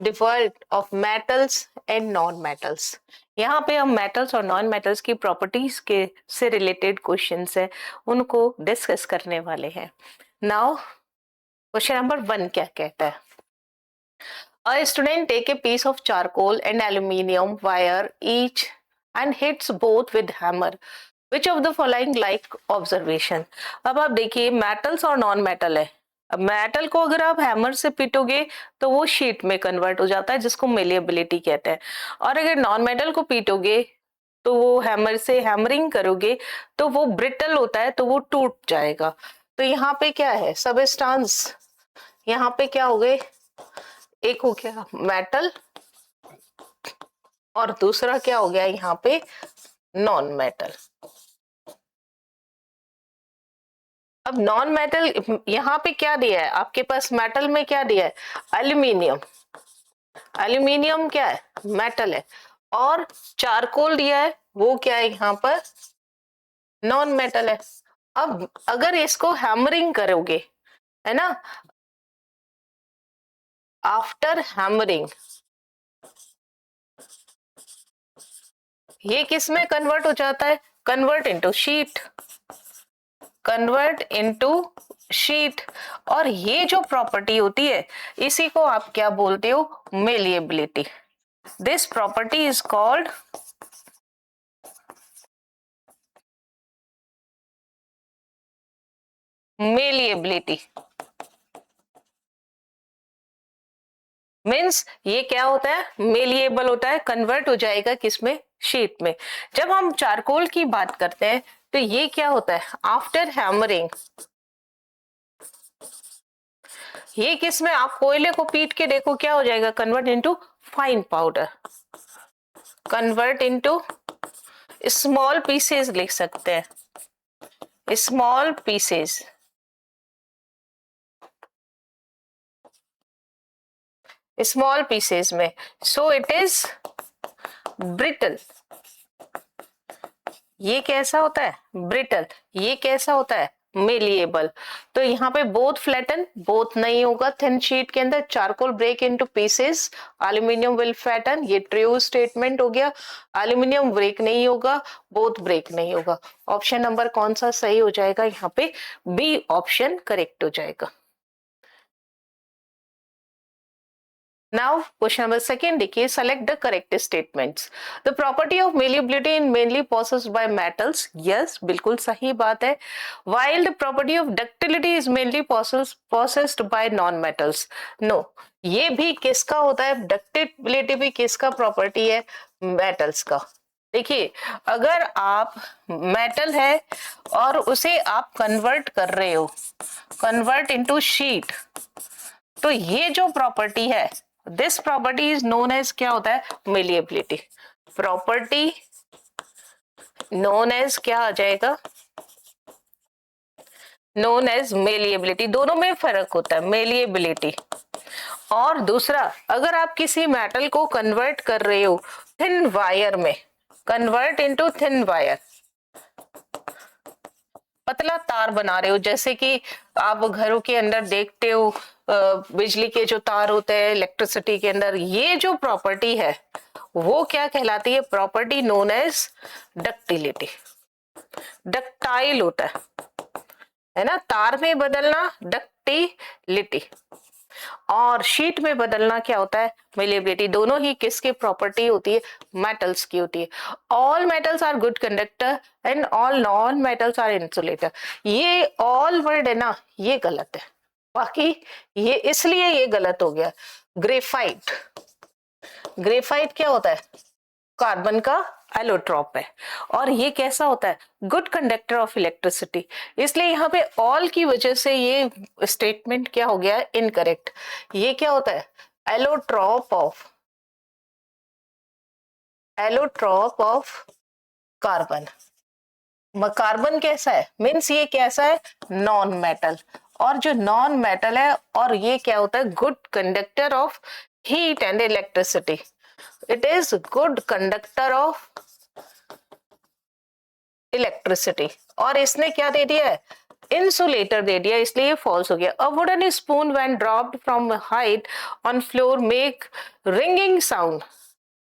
The world of metals and non metals. यहाँ पे हम मेटल्स और नॉन मेटल्स की प्रॉपर्टीज के से रिलेटेड क्वेश्चंस है उनको डिस्कस करने वाले हैं। नाउ क्वेश्चन नंबर 1 क्या कहता है? A student take a piece of charcoal and aluminium wire each and hits both with hammer. Which of the following like observation? अब आप देखिए मेटल्स और नॉन मेटल है। अब मेटल को अगर आप हैमर से पीटोगे तो वो शीट में कन्वर्ट हो जाता है जिसको मेलिएबिलिटी कहते हैं, और अगर नॉन मेटल को पीटोगे तो वो हैमर से हैमरिंग करोगे तो वो ब्रिटल होता है, तो वो टूट जाएगा। तो यहाँ पे क्या है सबस्टांस, यहाँ पे क्या हो गए, एक हो गया मेटल और दूसरा क्या हो गया यहाँ पे नॉन मेटल। अब नॉन मेटल यहाँ पे क्या दिया है आपके पास, मेटल में क्या दिया है एल्यूमिनियम, एल्यूमिनियम क्या है मेटल है, और चारकोल दिया है वो क्या है यहाँ पर नॉन मेटल है। अब अगर इसको हैमरिंग करोगे है ना, आफ्टर हैमरिंग ये किस में कन्वर्ट हो जाता है, convert into sheet, convert into sheet. और ये जो प्रॉपर्टी होती है इसी को आप क्या बोलते हो malleability. This property is called malleability. Means ये क्या होता है मेलिएबल होता है, कन्वर्ट हो जाएगा किसमें शीट में। जब हम चारकोल की बात करते हैं तो ये क्या होता है आफ्टर हैमरिंग, ये किस में आप कोयले को पीट के देखो क्या हो जाएगा convert into fine powder, convert into small pieces लिख सकते हैं, स्मॉल पीसेस, स्मॉल पीसेस में। So it is brittle. ये कैसा होता है ब्रिटल, ये कैसा होता है मेलिएबल। तो यहाँ पे बोथ फ्लैटन बोथ नहीं होगा, थिन शीट के अंदर charcoal break into pieces, aluminium will flatten, ये ट्रू स्टेटमेंट हो गया। एल्यूमिनियम ब्रेक नहीं होगा, बोथ ब्रेक नहीं होगा। ऑप्शन नंबर कौन सा सही हो जाएगा यहाँ पे, बी ऑप्शन करेक्ट हो जाएगा। Now, question number 2 देखिए, select the correct statements. The property of malleability is mainly possessed by metals. Yes, बिल्कुल सही बात है. While the property of ductility is mainly possessed by non-metals. No, ये भी किसका होता है, डक्टिलिटी भी किसका प्रॉपर्टी है, मेटल्स का। देखिए अगर आप मेटल है और उसे आप कन्वर्ट कर रहे हो, कन्वर्ट इनटू शीट, तो ये जो प्रॉपर्टी है this property is known as क्या होता है मेलिएबिलिटी। प्रॉपर्टी नोन एज क्या आ जाएगा, नोन एज मेलिएबिलिटी। दोनों में फर्क होता है मेलिएबिलिटी। और दूसरा अगर आप किसी मेटल को कन्वर्ट कर रहे हो थिन वायर में, कन्वर्ट इनटू थिन वायर, पतला तार बना रहे हो, जैसे कि आप घरों के अंदर देखते हो बिजली के जो तार होते हैं इलेक्ट्रिसिटी के अंदर, ये जो प्रॉपर्टी है वो क्या कहलाती है, property known as ductility. Ductile होता है ना, तार में बदलना डक्टिलिटी, और शीट में बदलना क्या होता है मेलिएबिलिटी। दोनों ही किसकी प्रॉपर्टी होती है, मेटल्स की होती है। All metals are good conductor and all non metals are insulator. ये ऑल वर्ड है ना, ये गलत है, बाकी ये इसलिए ये गलत हो गया। ग्रेफाइट, ग्रेफाइट क्या होता है, कार्बन का एलोट्रॉप है, और ये कैसा होता है गुड कंडक्टर ऑफ इलेक्ट्रिसिटी। इसलिए यहाँ पे ऑल की वजह से ये स्टेटमेंट क्या हो गया इनकरेक्ट। ये क्या होता है एलोट्रॉप ऑफ कार्बन। कार्बन कैसा है, मीन्स ये कैसा है नॉन मेटल, और जो नॉन मेटल है और ये क्या होता है good conductor of heat and electricity. It is good conductor of electricity. और इसने क्या दे दिया है इंसुलेटर दे दिया, इसलिए ये फॉल्स हो गया। A wooden spoon when dropped from height on floor make ringing sound.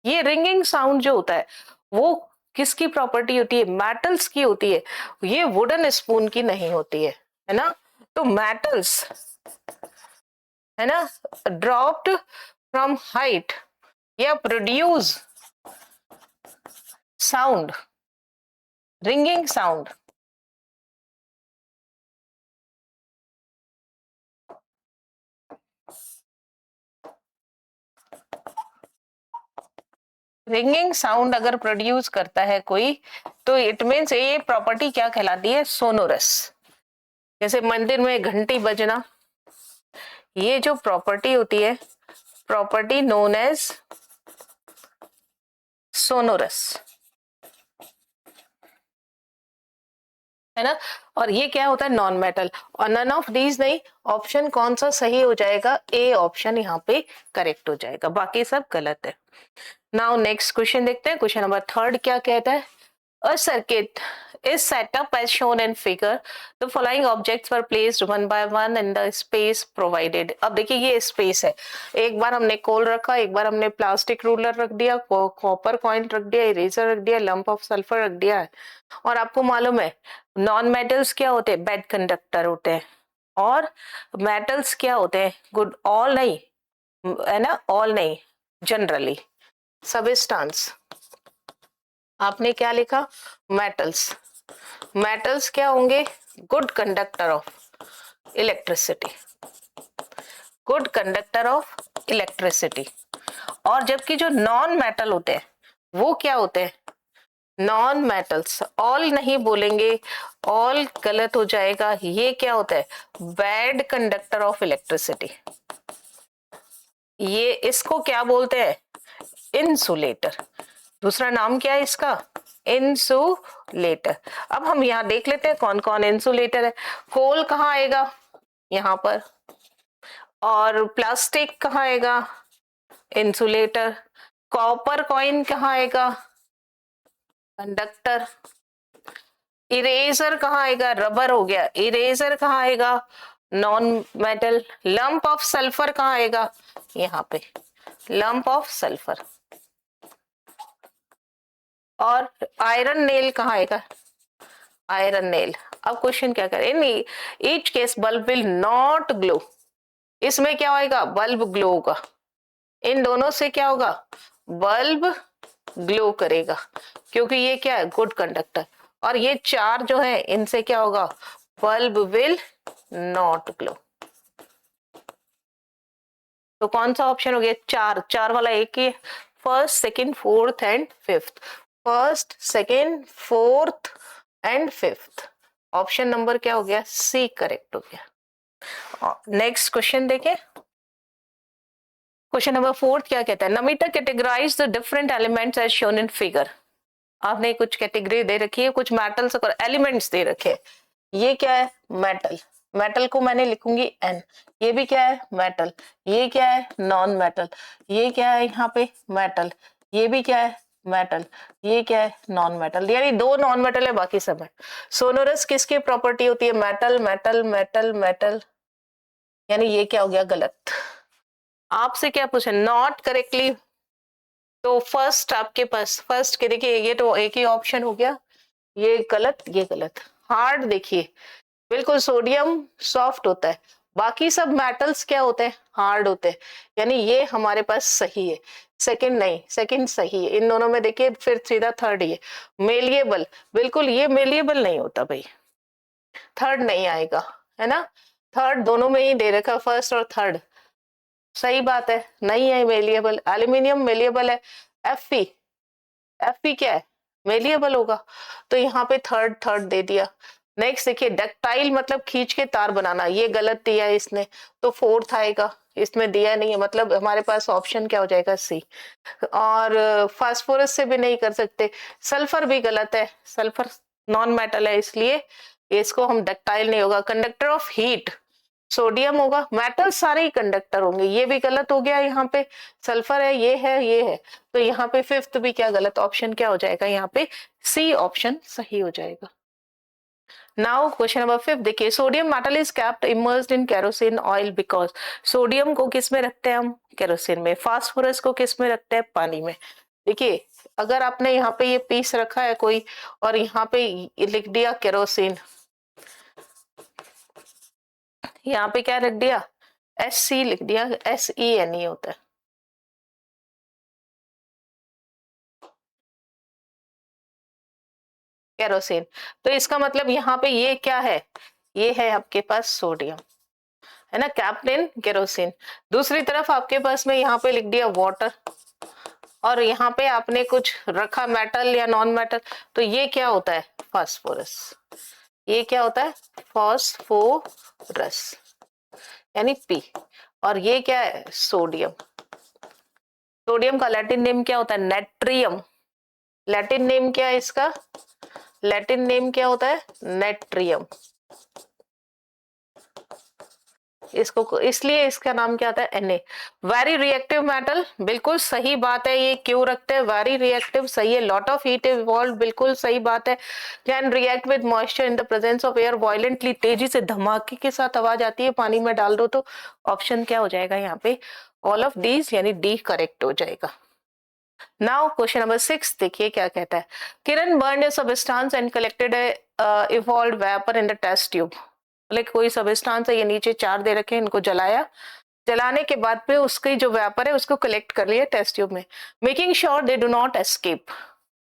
ये रिंगिंग साउंड जो होता है वो किसकी प्रॉपर्टी होती है? मेटल्स की होती है, ये वुडन स्पून की नहीं होती है ना। तो मेटल्स, है ना, ड्रॉप्ड फ्रॉम हाइट या produce sound, ringing sound. Ringing sound अगर प्रोड्यूस करता है कोई, तो इट मीन्स ये प्रॉपर्टी क्या कहलाती है? सोनोरस। जैसे मंदिर में घंटी बजना, ये जो प्रॉपर्टी होती है, प्रॉपर्टी नोन एज सोनोरस, है ना। और ये क्या होता है? Non metal. और नन ऑफ दीज नहीं, ऑप्शन कौन सा सही हो जाएगा? ए ऑप्शन यहाँ पे करेक्ट हो जाएगा, बाकी सब गलत है। नाउ नेक्स्ट क्वेश्चन देखते हैं। क्वेश्चन नंबर 3 क्या कहता है? A circuit is set up as shown in figure. The following objects were placed one by one in the space provided. अब देखिए ये स्पेस है, एक बार हमने कोल रखा, एक बार हमने प्लास्टिक रूलर रख दिया, कॉपर कॉइन रख दिया, इरेजर रख दिया, लंप ऑफ सल्फर रख दिया है। और आपको मालूम है नॉन मेटल्स क्या होते हैं? बैड कंडक्टर होते हैं। और मेटल्स क्या होते हैं? गुड, ऑल नहीं, है ना, ऑल नहीं, जनरली सबस्टांस। आपने क्या लिखा? मेटल्स। मेटल्स क्या होंगे? Good conductor of electricity, good conductor of electricity. और जबकि जो नॉन मेटल होते हैं वो क्या होते हैं? नॉन मेटल्स, ऑल नहीं बोलेंगे, ऑल गलत हो जाएगा। ये क्या होता है? Bad conductor of electricity. ये इसको क्या बोलते हैं? इंसुलेटर। दूसरा नाम क्या है इसका? इंसुलेटर। अब हम यहाँ देख लेते हैं कौन कौन इंसुलेटर है। कोल कहाँ आएगा? यहाँ पर। और प्लास्टिक कहाँ आएगा? इंसुलेटर। कॉपर कॉइन कहाँ आएगा? कंडक्टर। इरेजर कहाँ आएगा? रबर हो गया। इरेजर कहाँ आएगा? Non metal. Lump of sulphur कहाँ आएगा? यहाँ पे लंप ऑफ सल्फर। और आयरन नेल कहाँ आएगा? Iron nail. अब क्वेश्चन क्या करें? In each case bulb will not glow. इसमें क्या होगा? बल्ब ग्लो होगा। इन दोनों से क्या होगा? बल्ब ग्लो करेगा, क्योंकि ये क्या है? Good conductor. और ये चार जो है इनसे क्या होगा? Bulb will not glow. तो कौन सा ऑप्शन हो गया? चार, चार वाला एक ही, first second fourth and fifth. First second fourth and fifth. Option number क्या हो गया? सी करेक्ट हो गया। नेक्स्ट क्वेश्चन देखें। क्वेश्चन नंबर 4 क्या कहता है? Namita categorize the different elements as shown in figure. आपने कुछ कैटेगरी दे रखी है, कुछ मेटल्स और एलिमेंट्स दे रखे हैं। ये क्या है? मेटल। मेटल को मैंने लिखूंगी एन। ये भी क्या है? मेटल। ये क्या है? Non metal. ये क्या है? यहाँ पे मेटल। ये भी क्या है? मेटल। ये क्या है? Non metal. यानी दो नॉन मेटल है, बाकी सब है। सोनोरस किसकी प्रॉपर्टी होती है? Metal metal metal metal. यानी ये क्या हो गया? गलत। आपसे क्या पूछे? Not correctly. तो फर्स्ट आपके पास, फर्स्ट के देखिए, ये तो एक ही ऑप्शन हो गया, ये गलत, ये गलत। हार्ड देखिए, बिल्कुल सोडियम सॉफ्ट होता है, बाकी सब मेटल्स क्या होते हैं? हार्ड होते हैं। यानी ये हमारे पास सही है। सेकंड नहीं, सेकंड सही है। इन दोनों में देखिए, फिर सीधा थर्ड ये मेलिएबल। बिल्कुल ये मेलिएबल नहीं होता भाई, थर्ड नहीं आएगा, है ना। थर्ड दोनों में ही दे रखा, फर्स्ट और थर्ड। सही बात है, नहीं है मेलिएबल। एल्यूमिनियम मेलिएबल है। एफ एफ क्या है? मेलिएबल होगा। तो यहाँ पे थर्ड थर्ड दे दिया। नेक्स्ट देखिए, डक्टाइल मतलब खींच के तार बनाना, ये गलत दिया है इसने, तो फोर्थ आएगा। इसमें दिया नहीं है, मतलब हमारे पास ऑप्शन क्या हो जाएगा? सी। और फास्फोरस से भी नहीं कर सकते। सल्फर भी गलत है, सल्फर नॉन मेटल है, इसलिए इसको हम डक्टाइल नहीं होगा। कंडक्टर ऑफ हीट सोडियम होगा। मेटल सारे ही कंडक्टर होंगे, ये भी गलत हो गया। यहाँ पे सल्फर है, ये है, ये है, तो यहाँ पे फिफ्थ भी क्या गलत? ऑप्शन क्या हो जाएगा? यहाँ पे सी ऑप्शन सही हो जाएगा। नाउ क्वेश्चन नंबर 5 देखिए, sodium metal is kept immersed in kerosene oil because, sodium को किस में रखते हैं हम, केरोसिन में, फास्फोरस को किस में रखते हैं, पानी में। देखिए अगर आपने यहाँ पे ये पीस रखा है कोई और यहाँ पे लिख दिया केरोसिन, यहाँ पे क्या रख दिया, SC लिख दिया, SENE होता है, केरोसिन। तो इसका मतलब यहाँ पे ये क्या है, ये है आपके पास सोडियम, है ना, कैप्टेन केरोसिन। दूसरी तरफ आपके पास में यहाँ पे लिख दिया वाटर, और यहाँ पे आपने कुछ रखा मेटल या नॉन मेटल, तो ये क्या होता है, फास्फोरस। ये क्या होता है, फास्फोरस यानी P। और ये क्या है, सोडियम। सोडियम का लैटिन नेम क्या होता है, नेट्रियम। लैटिन नेम क्या है इसका, लैटिन नेम क्या होता है, नेट्रियम। इसको इसलिए इसका नाम क्या आता है, Na। वेरी रिएक्टिव मेटल, बिल्कुल सही बात है, ये क्यों रखते हैं, वेरी रिएक्टिव सही है। लॉट ऑफ हीट इवॉल्व, बिल्कुल सही बात है। Can react with moisture in the presence of air violently, तेजी से धमाके के साथ आवाज आती है पानी में डाल दो तो। ऑप्शन क्या हो जाएगा यहाँ पे, ऑल ऑफ डीज, यानी डी करेक्ट हो जाएगा। नाउ क्वेश्चन नंबर 6 देखिए क्या कहता है, Kiran burn a substance and collected evolved vapour in the test tube. Like कोई सबस्टेंस है, ये नीचे 4 दे रखे हैं, इनको जलाया, जलाने के बाद पे उसकी जो वेपर है उसको कलेक्ट कर लिया टेस्ट ट्यूब में, making sure they do not escape,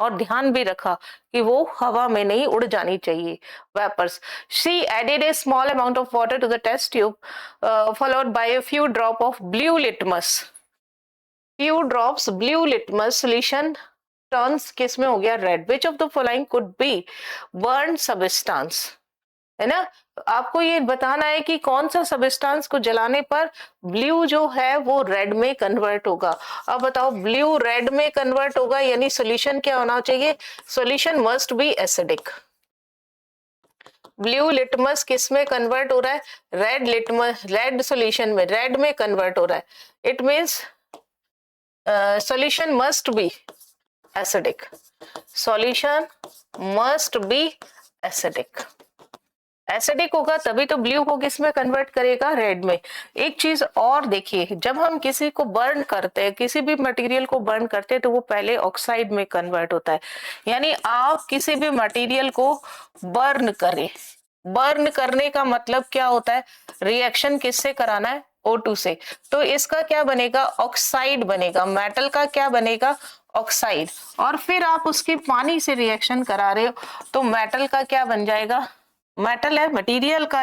और ध्यान भी रखा कि वो हवा में नहीं उड़ जानी चाहिए vapours. She added a small amount of water to the test tube followed by a few drop of blue litmus. Few drops blue litmus solution turns किस में हो गया, red. Which of the following could be burn substance, है ना। आपको ये बताना है कि कौन सा सबस्टेंस को जलाने पर ब्लू जो है वो रेड में कन्वर्ट होगा। अब बताओ, ब्लू रेड में कन्वर्ट होगा, यानी सॉल्यूशन क्या होना चाहिए, solution must be acidic. Blue litmus किस में कन्वर्ट हो रहा है, रेड लिटमस, रेड सॉल्यूशन में, रेड में कन्वर्ट हो रहा है। It means solution must be acidic, solution must be acidic. Acidic होगा तभी तो ब्लू को किस में कन्वर्ट करेगा, रेड में। एक चीज और देखिए, जब हम किसी को बर्न करते हैं, किसी भी मटेरियल को बर्न करते हैं, तो वो पहले ऑक्साइड में कन्वर्ट होता है। यानी आप किसी भी मटेरियल को बर्न करें, बर्न करने का मतलब क्या होता है, रिएक्शन किससे कराना है, O2 से। तो इसका क्या बनेगा, ऑक्साइड बनेगा, मेटल का क्या बनेगा, ऑक्साइड। और फिर आप उसकी पानी से रिएक्शन करा रहे हो तो मेटल का क्या बन जाएगा, मेटल है मटेरियल का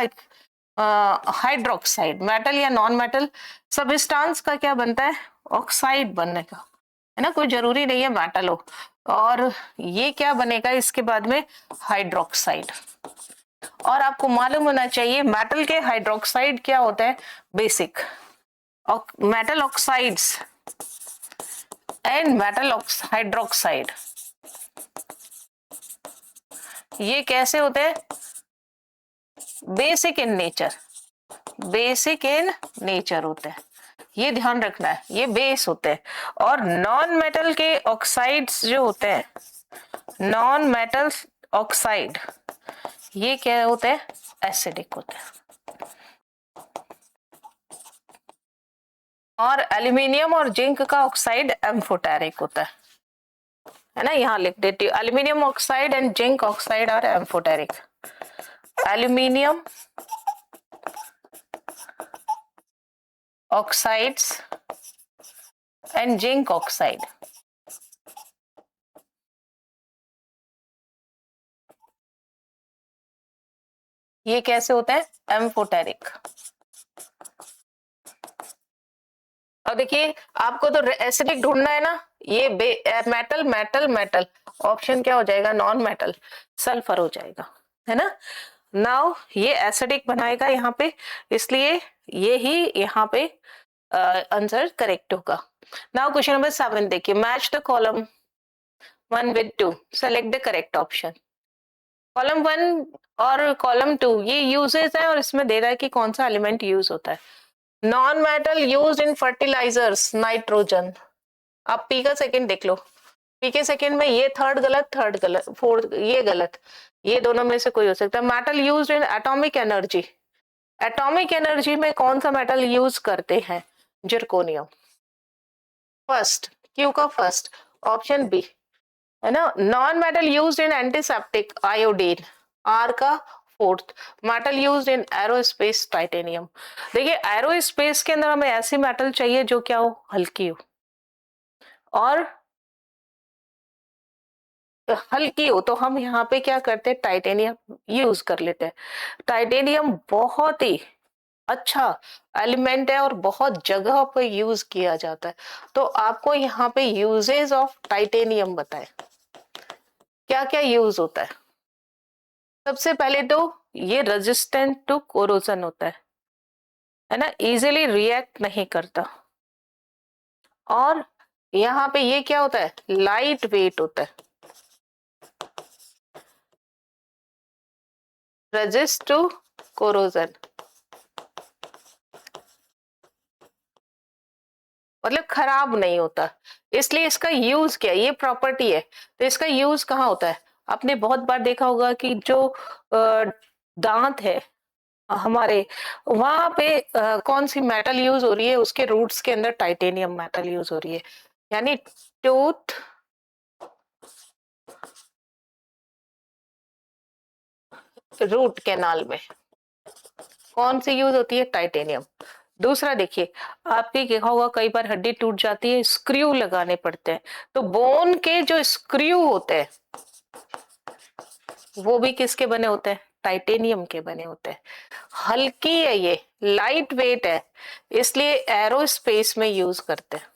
हाइड्रोक्साइड। मेटल या नॉन मेटल सबस्टेंस का क्या बनता है, ऑक्साइड बनने का, है ना, कोई जरूरी नहीं है मेटल हो। और ये क्या बनेगा इसके बाद में, हाइड्रोक्साइड। और आपको मालूम होना चाहिए मेटल के हाइड्रोक्साइड क्या होता है, basic metal oxides and metal hydroxide, ये कैसे होते हैं, basic in nature, basic in nature होते हैं, ये ध्यान रखना है, ये बेस होते हैं। और नॉन मेटल के ऑक्साइड्स जो होते हैं, नॉन मेटल ऑक्साइड, ये क्या होते हैं, एसिडिक होते हैं। और एल्यूमिनियम और जिंक का ऑक्साइड एम्फोटेरिक होता है ना, यहाँ लिख देती हूँ, aluminium oxide and zinc oxide are amphoteric. Aluminium oxides and zinc oxide, ये कैसे होता है, एम्फोटेरिक। और देखिए आपको तो एसिडिक ढूंढना है ना, ये मेटल मेटल मेटल, ऑप्शन क्या हो जाएगा, नॉन मेटल, सल्फर हो जाएगा, है ना। नाउ ये एसिडिक बनाएगा यहाँ पे, इसलिए ये ही यहाँ पे आंसर करेक्ट होगा। नाउ क्वेश्चन नंबर 7 देखिए, match the column 1 with 2, select the correct option. Column 1 और कॉलम 2 ये यूजेस है, और इसमें दे रहा है कि कौन सा एलिमेंट यूज होता है। Non metal use in fertilisers, nitrogen. आप पी का सेकंड देख लो, पी के सेकंड में ये थर्ड गलत, फोर्थ ये गलत। ये दोनों में से कोई हो सकता है। Metal used in atomic energy, atomic energy में कौन सा मेटल यूज करते हैं? जिरकोनियम। फर्स्ट, क्यू का फर्स्ट, ऑप्शन बी, है ना। Non metal used in antiseptic, iodine. R का fourth, metal used in aerospace, titanium. देखिए एरोस्पेस के अंदर हमें ऐसी मेटल चाहिए जो क्या हो, हल्की हो, और हल्की हो तो हम यहाँ पे क्या करते हैं, टाइटेनियम यूज कर लेते हैं। टाइटेनियम बहुत ही अच्छा एलिमेंट है और बहुत जगह पे यूज किया जाता है। तो आपको यहाँ पे यूजेस ऑफ टाइटेनियम बताए, क्या क्या यूज होता है। सबसे पहले तो ये रेजिस्टेंट टू कोरोजन होता है ना, इजीली रिएक्ट नहीं करता। और यहाँ पे ये क्या होता है, लाइट वेट होता है, रेजिस्ट टू कोरोजन, मतलब खराब नहीं होता। इसलिए इसका यूज क्या है, ये प्रॉपर्टी है, तो इसका यूज कहाँ होता है? आपने बहुत बार देखा होगा कि जो दांत है हमारे, वहां पे कौन सी मेटल यूज हो रही है, उसके रूट्स के अंदर टाइटेनियम मेटल यूज हो रही है। यानी टूथ रूट कैनाल में कौन सी यूज होती है, टाइटेनियम। दूसरा देखिए, आपने देखा होगा कई बार हड्डी टूट जाती है, स्क्रू लगाने पड़ते हैं, तो बोन के जो स्क्रू होते हैं वो भी किसके बने होते हैं, टाइटेनियम के बने होते हैं। हल्की है, ये लाइट वेट है, इसलिए एरोस्पेस में यूज करते हैं।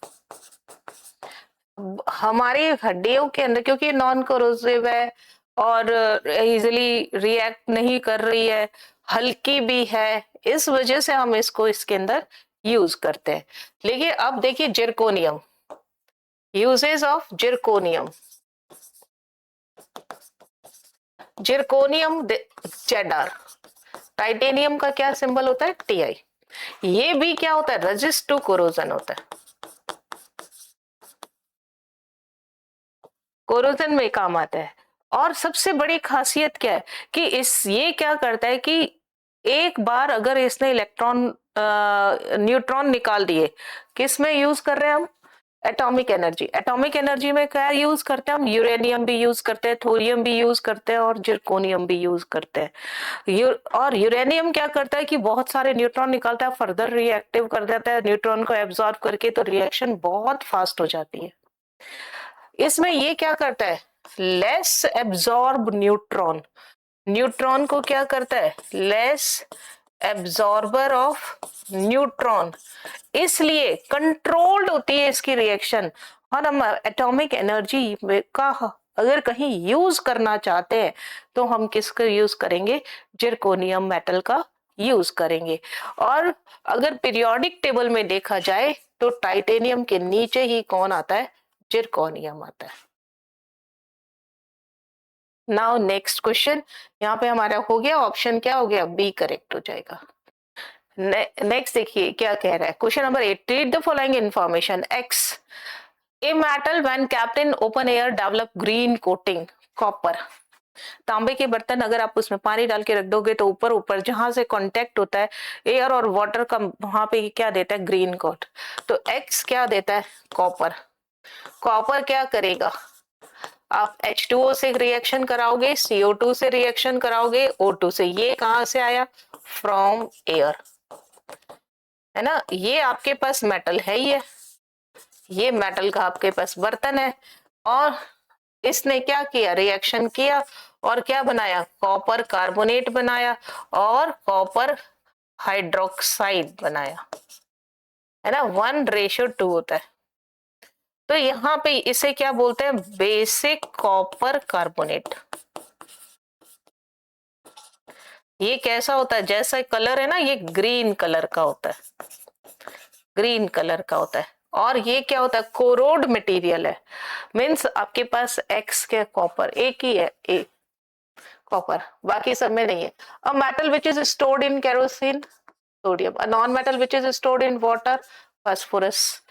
हमारी हड्डियों के अंदर क्योंकि नॉन कोरोसिव है और इजिली रिएक्ट नहीं कर रही है, हल्की भी है, इस वजह से हम इसको इसके अंदर यूज करते हैं। लेकिन अब देखिए zirconium, uses of zirconium, zirconium ZR, titanium का क्या सिंबल होता है, टीआई। ये भी क्या होता है, रेजिस्ट टू कोरोजन होता है, कोरोजन में काम आता है। और सबसे बड़ी खासियत क्या है कि इस ये क्या करता है कि एक बार अगर इसने इलेक्ट्रॉन न्यूट्रॉन निकाल दिए, किस में यूज कर रहे हैं हम, एटॉमिक एनर्जी। एटॉमिक एनर्जी में क्या यूज करते हैं हम, यूरेनियम भी यूज करते हैं, थोरियम भी यूज करते हैं और जिरकोनियम भी यूज करते हैं। और यूरेनियम क्या करता है कि बहुत सारे न्यूट्रॉन निकालता है, फर्दर रिएक्टिव कर देता है न्यूट्रॉन को एब्जॉर्ब करके, तो रिएक्शन बहुत फास्ट हो जाती है। इसमें ये क्या करता है, लेस एब्जॉर्ब न्यूट्रॉन, न्यूट्रॉन को क्या करता है, लेस एब्जॉर्बर ऑफ न्यूट्रॉन, इसलिए कंट्रोल्ड होती है इसकी रिएक्शन। और हम एटॉमिक एनर्जी का अगर कहीं यूज करना चाहते हैं तो हम किसका यूज करेंगे, जिरकोनियम मेटल का यूज करेंगे। और अगर पीरियोडिक टेबल में देखा जाए तो टाइटेनियम के नीचे ही कौन आता है, जिरकोनियम आता है। नाउ नेक्स्ट क्वेश्चन, यहाँ पे हमारा हो गया, ऑप्शन क्या हो गया, बी करेक्ट हो जाएगा। नेक्स्ट देखिए क्या कह रहा है, question number 8, read the following information. X, a metal when kept in open air develop green coating, copper. तांबे के बर्तन अगर आप उसमें पानी डाल के रख दोगे तो ऊपर ऊपर जहां से कांटेक्ट होता है एयर और वाटर का, वहां पे क्या देता है, ग्रीन कोट। तो एक्स क्या देता है, कॉपर। कॉपर क्या करेगा, आप H2O से रिएक्शन कराओगे, CO2 से रिएक्शन कराओगे, O2 से। ये कहां से आया, फ्रॉम एयर, है ना। ये आपके पास मेटल है, ये मेटल का आपके पास बर्तन है, और इसने क्या किया, रिएक्शन किया और क्या बनाया, कॉपर कार्बोनेट बनाया और कॉपर हाइड्रोक्साइड बनाया, है ना। 1:2 होता है। तो यहाँ पे इसे क्या बोलते हैं, बेसिक कॉपर कार्बोनेट। ये कैसा होता है, जैसा कलर है ना, ये ग्रीन कलर का होता है, ग्रीन कलर का होता है। और ये क्या होता है, कोरोड मटेरियल है, मीन्स आपके पास एक्स के कॉपर एक ही है, ए कॉपर, बाकी सब में नहीं है। A metal which is stored in kerosene, sodium. A non metal which is stored in water, phosphorus.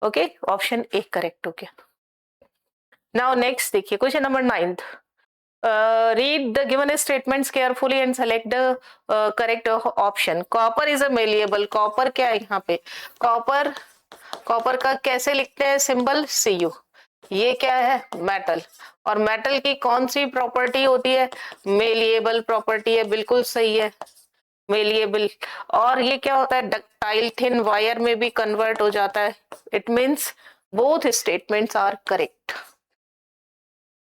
Okay, option A correct हो गया। नाउ नेक्स्ट देखिए, question number 9, Read the given statements carefully and select the correct option. Copper is a malleable. Copper क्या है यहाँ पे? Copper, copper का कैसे लिखते हैं सिंबल? Cu. ये क्या है? मेटल। और मेटल की कौन सी प्रॉपर्टी होती है? मेलिएबल प्रॉपर्टी है, बिल्कुल सही है, मेलिएबल। और ये क्या होता है? डक्टाइल, थिन वायर में भी कन्वर्ट हो जाता है। It means both statements are correct.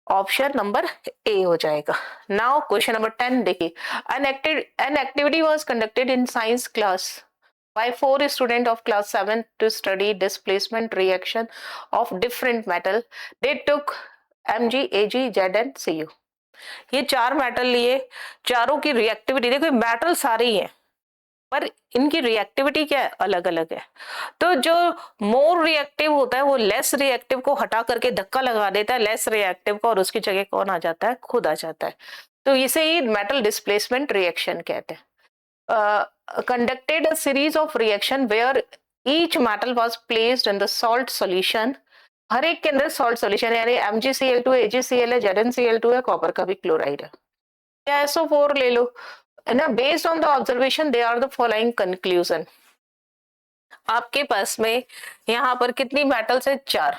Option number A हो जाएगा। नाउ क्वेश्चन नंबर 10 देखिए, an activity was conducted in science class by 4 students of class 7 to study displacement reaction of different metal. They took Mg, Ag, Z and Cu. ये चार metal लिए, चारों की reactivity देखो, metal सारे ही हैं पर इनकी रिएक्टिविटी क्या है? अलग अलग है। तो जो मोर रिएक्टिव होता है वो लेस रिएक्टिव को हटा करके धक्का लगा देता है लेस रिएक्टिव को, और उसकी जगह कौन आ जाता है? खुद आ जाता है। तो इसे ही मेटल डिस्प्लेसमेंट रिएक्शन कहते हैं। Conducted a series of reaction where each metal was placed in the salt solution. हर एक के अंदर सॉल्ट सॉल्यूशन, यानी MgCl2 AgCl है, ZnCl2 है, कॉपर का भी क्लोराइड है, या SO4 ले लो, है ना। Based on the observation they are the following conclusion. आपके पास में यहाँ पर कितनी मेटल्स है? चार,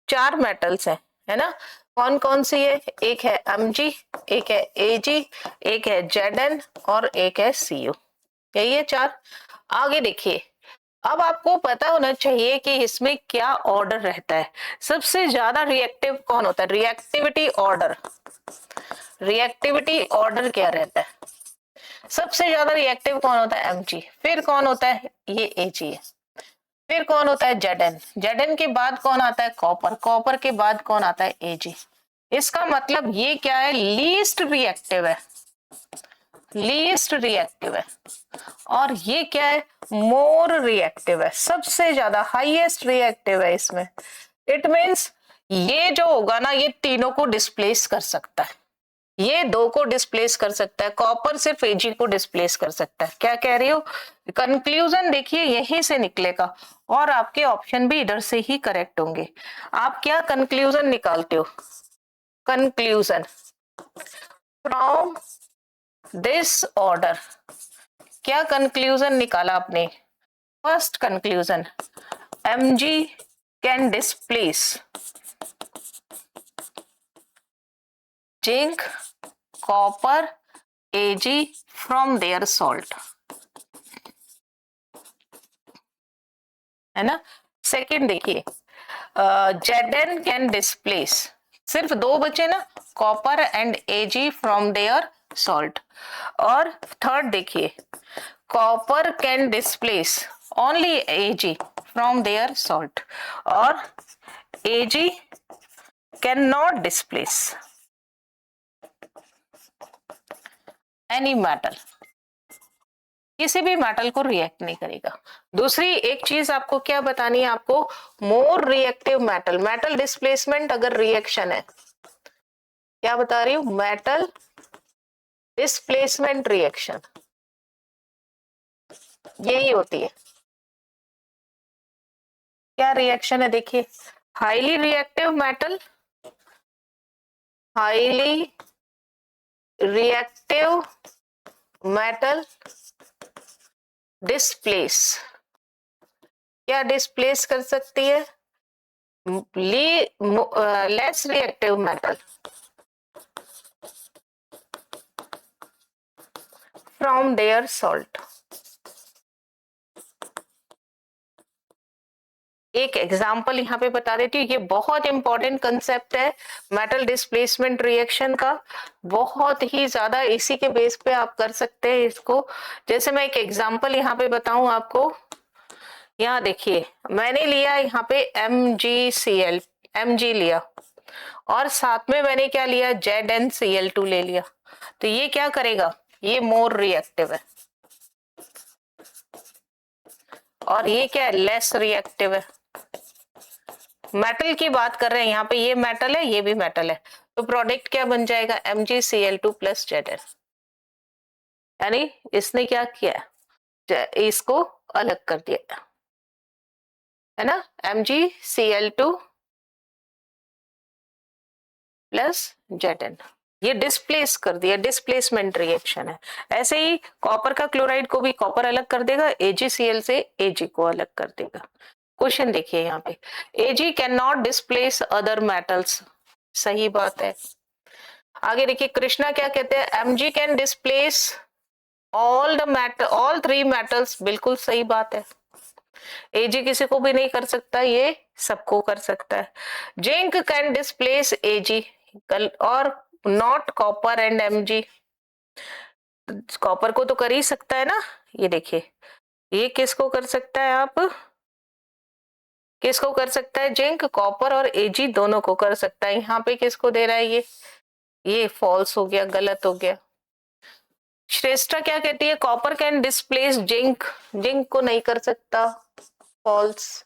चार मेटल्स हैं, है ना। कौन कौन सी है? एक है Mg, एक है Ag, एक है Zn और एक है Cu। यही है चार। आगे देखिए, अब आपको पता होना चाहिए कि इसमें क्या ऑर्डर रहता है। सबसे ज्यादा रिएक्टिव कौन होता है? रिएक्टिविटी ऑर्डर, रिएक्टिविटी ऑर्डर क्या रहता है? सबसे ज्यादा रिएक्टिव कौन होता है? Mg। फिर कौन होता है? ये Ag है। फिर कौन होता है? Zn। Zn के बाद कौन आता है? कॉपर। कॉपर के बाद कौन आता है? Ag। इसका मतलब ये क्या है? लीस्ट रिएक्टिव है, लीस्ट रिएक्टिव है। और ये क्या है? मोर रिएक्टिव है, सबसे ज्यादा हाईएस्ट रिएक्टिव है इसमें। इट मींस ये जो होगा ना, ये तीनों को डिस्प्लेस कर सकता है, ये दो को डिस्प्लेस कर सकता है, कॉपर सिर्फ Ag को डिस्प्लेस कर सकता है। क्या कह रही हो? कंक्लूजन देखिए यहीं से निकलेगा, और आपके ऑप्शन भी इधर से ही करेक्ट होंगे। आप क्या कंक्लूजन निकालते हो? कंक्लूजन फ्रॉम दिस ऑर्डर, क्या कंक्लूजन निकाला आपने? First conclusion, Mg can displace zinc, copper, Ag from their salt, है ना। सेकेंड देखिए, Zn कैन डिस्प्लेस, सिर्फ दो बचे ना, copper and Ag from their salt. और थर्ड देखिए, copper can displace only Ag from their salt, और Ag can not displace any metal, किसी भी मेटल को रिएक्ट नहीं करेगा। दूसरी एक चीज आपको क्या बतानी है? आपको more reactive metal, metal displacement अगर रिएक्शन है, क्या बता रही हूं? मेटल डिस्प्लेसमेंट रिएक्शन यही होती है। क्या रिएक्शन है? देखिए, highly reactive metal, highly reactive metal displace, क्या डिस्प्लेस कर सकती है? Less reactive metal from their salt. एक एग्जाम्पल यहाँ पे बता देती हूँ, ये बहुत इंपॉर्टेंट कंसेप्ट है मेटल डिस्प्लेसमेंट रिएक्शन का, बहुत ही ज्यादा इसी के बेस पे आप कर सकते हैं इसको। जैसे मैं एक एग्जाम्पल यहाँ पे बताऊं आपको, यहाँ देखिए, मैंने लिया यहाँ पे MgCl, Mg लिया, और साथ में मैंने क्या लिया? ZnCl2 ले लिया। तो ये क्या करेगा? ये मोर रिएक्टिव है, और ये क्या है? लेस रिएक्टिव है। मेटल की बात कर रहे हैं यहाँ पे, ये मेटल है, ये भी मेटल है, तो प्रोडक्ट क्या बन जाएगा? MgCl2 plus Zn। यानी इसने क्या किया? इसको अलग कर दिया, है ना। MgCl2 प्लस Zn, ये डिस्प्लेस कर दिया, डिस्प्लेसमेंट रिएक्शन है। ऐसे ही कॉपर का क्लोराइड को भी कॉपर अलग कर देगा, AgCl से Ag को अलग कर देगा। क्वेश्चन देखिए यहाँ पे, Ag can not displace other metals, सही बात है। आगे देखिए कृष्णा क्या कहते हैं, Mg can displace all the metal, all three metals, बिल्कुल सही बात है। Ag किसी को भी नहीं कर सकता, ये सबको कर सकता है। जिंक कैन डिस्प्लेस Ag और not copper and Mg, copper को तो कर ही सकता है ना। ये देखिए, ये किसको कर सकता है, आप किसको कर सकता है, जिंक, कॉपर और Ag दोनों को कर सकता है। यहाँ पे किसको दे रहा है, ये फॉल्स हो गया, गलत हो गया। श्रेष्ठा क्या कहती है, copper can displace zinc, zinc को नहीं कर सकता, फॉल्स।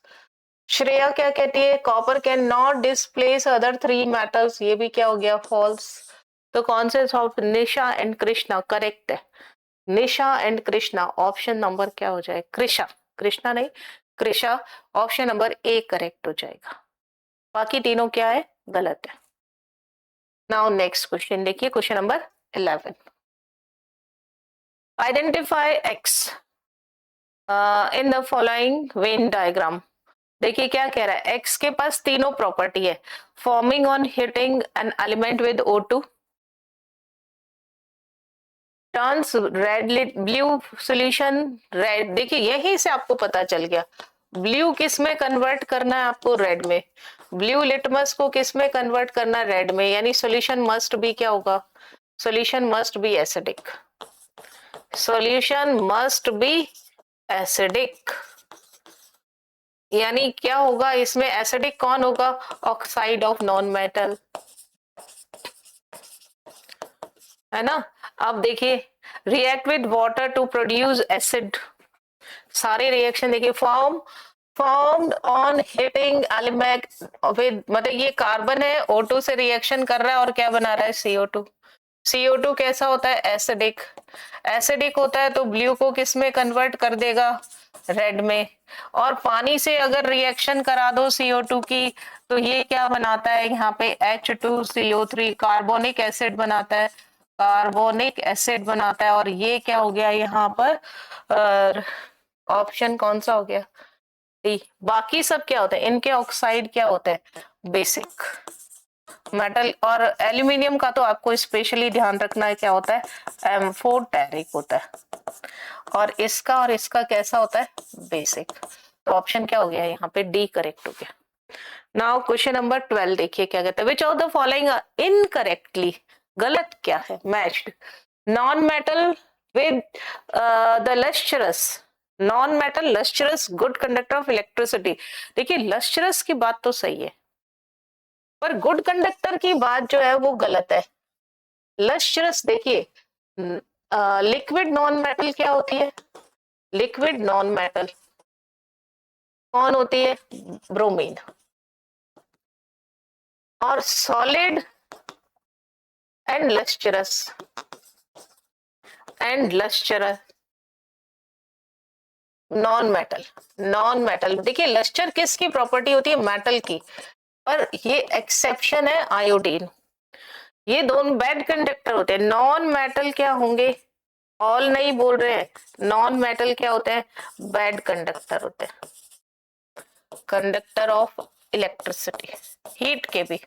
श्रेया क्या कहती है, copper can not displace other three metals, ये भी क्या हो गया, फॉल्स। तो कौन से soft, Nisha and Krishna correct है। निशा एंड कृष्णा, ऑप्शन नंबर क्या हो जाए, कृषा, कृष्णा नहीं Krisha, option number A correct हो जाएगा। बाकी तीनों क्या है, गलत है। नाउ नेक्स्ट क्वेश्चन देखिए, question number 11, identify x in the following Venn diagram. देखिए क्या कह रहा है, एक्स के पास तीनों प्रॉपर्टी है, forming on heating an element with O2, turns red blue solution red. देखिए यहीं से आपको पता चल गया, ब्लू किस में कन्वर्ट करना है आपको, रेड में। ब्लू लिटमस को किस में कन्वर्ट करना है, रेड में, यानी सॉल्यूशन मस्ट बी क्या होगा, solution must be acidic, solution must be acidic. यानी क्या होगा इसमें, एसिडिक कौन होगा, ऑक्साइड ऑफ नॉन मेटल, है ना। अब देखिए, react with water to produce acid, सारे रिएक्शन देखिए, formed on heating element with, मतलब ये कार्बन है, O2 से रिएक्शन कर रहा है और क्या बना रहा है, CO2। CO2 कैसा होता है, एसिडिक, एसिडिक होता है तो ब्लू को किस में कन्वर्ट कर देगा, रेड में। और पानी से अगर रिएक्शन करा दो CO2 की, तो ये क्या बनाता है, यहाँ पे H2CO3 कार्बोनिक एसिड बनाता है, कार्बोनिक एसिड बनाता है। और ये क्या हो गया यहाँ पर, ऑप्शन कौन सा हो गया, डी। बाकी सब क्या होता है, इनके ऑक्साइड क्या होता है, बेसिक मेटल। और एल्यूमिनियम का तो आपको स्पेशली ध्यान रखना है, क्या होता है, M4 टैरिक होता है। और इसका कैसा होता है, बेसिक। तो ऑप्शन क्या हो गया यहाँ पे, डी करेक्ट हो गया। नाउ क्वेश्चन नंबर 12 देखिए क्या कहता है, विच ऑफ द फॉलोइंग इनकरेक्टली, गलत क्या है, matched non metal with the lustrous, non metal lustrous good conductor of electricity. देखिए लस्ट्रस की बात तो सही है, पर गुड कंडक्टर की बात जो है वो गलत है। लस्ट्रस देखिए, लिक्विड नॉन मेटल क्या होती है, लिक्विड नॉन मेटल कौन होती है, ब्रोमीन। और solid and lustrous, and lustrous non metal, non metal. देखिए लस्टर किसकी प्रॉपर्टी होती है, मेटल की, पर ये एक्सेप्शन है आयोडीन। ये दोनों बैड कंडक्टर होते हैं। नॉन मेटल क्या होंगे, ऑल नहीं बोल रहे हैं, नॉन मेटल क्या होते हैं, बैड कंडक्टर होते हैं, कंडक्टर ऑफ इलेक्ट्रिसिटी, हीट के भी।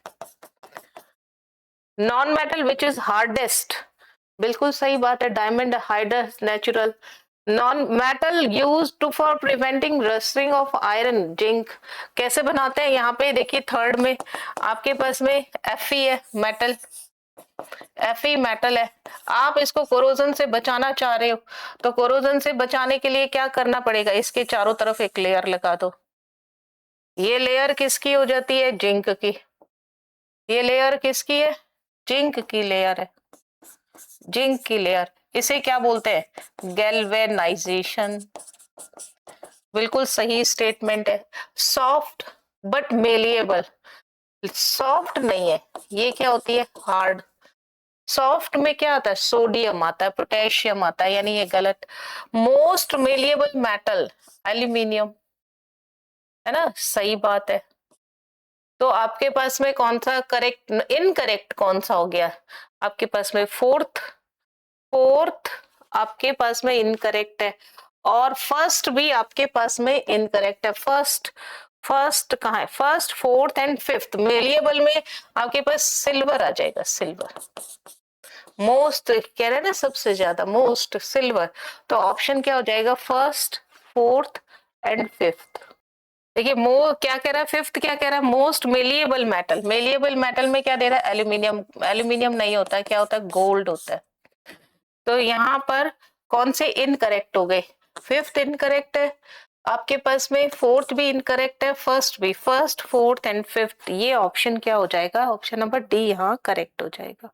Non metal which is hardest, बिल्कुल सही बात है, diamond hardest natural. Non metal use to for preventing rusting of iron, zinc कैसे बनाते हैं, यहाँ पे देखिए थर्ड में आपके पास में Fe है, मेटल, Fe मेटल है। आप इसको कोरोजन से बचाना चाह रहे हो, तो कोरोजन से बचाने के लिए क्या करना पड़ेगा, इसके चारों तरफ एक लेयर लगा दो। ये लेयर किसकी हो जाती है, जिंक की। ये लेयर किसकी है, जिंक की लेयर है, जिंक की लेयर। इसे क्या बोलते हैं, गैल्वेनाइजेशन, बिल्कुल सही स्टेटमेंट है। सॉफ्ट बट मेलिएबल, सॉफ्ट नहीं है, ये क्या होती है, हार्ड। सॉफ्ट में क्या आता है, सोडियम आता है, पोटेशियम आता है, यानी ये गलत। मोस्ट मेलिएबल मेटल, एल्यूमिनियम, है ना, सही बात है। तो आपके पास में कौन सा करेक्ट, इनकरेक्ट कौन सा हो गया आपके पास में? फोर्थ, फोर्थ आपके पास में इनकरेक्ट है, और फर्स्ट भी आपके पास में इनकरेक्ट है। फर्स्ट, फर्स्ट कहाँ है? First, fourth and fifth variable में आपके पास सिल्वर आ जाएगा, सिल्वर। मोस्ट कह रहे हैं ना, सबसे ज्यादा मोस्ट सिल्वर, तो ऑप्शन क्या हो जाएगा? First, fourth and fifth. देखिए मो क्या कह रहा है, फिफ्थ क्या कह रहा है? Most malleable metal. Malleable metal में क्या दे रहा है? एल्यूमिनियम। एल्यूमिनियम नहीं होता है, क्या होता है? गोल्ड होता है। तो यहाँ पर कौन से इनकरेक्ट हो गए? फिफ्थ इनकरेक्ट है आपके पास में, फोर्थ भी इनकरेक्ट है, फर्स्ट भी। फर्स्ट, फोर्थ एंड फिफ्थ, ये ऑप्शन क्या हो जाएगा? ऑप्शन नंबर डी यहाँ करेक्ट हो जाएगा।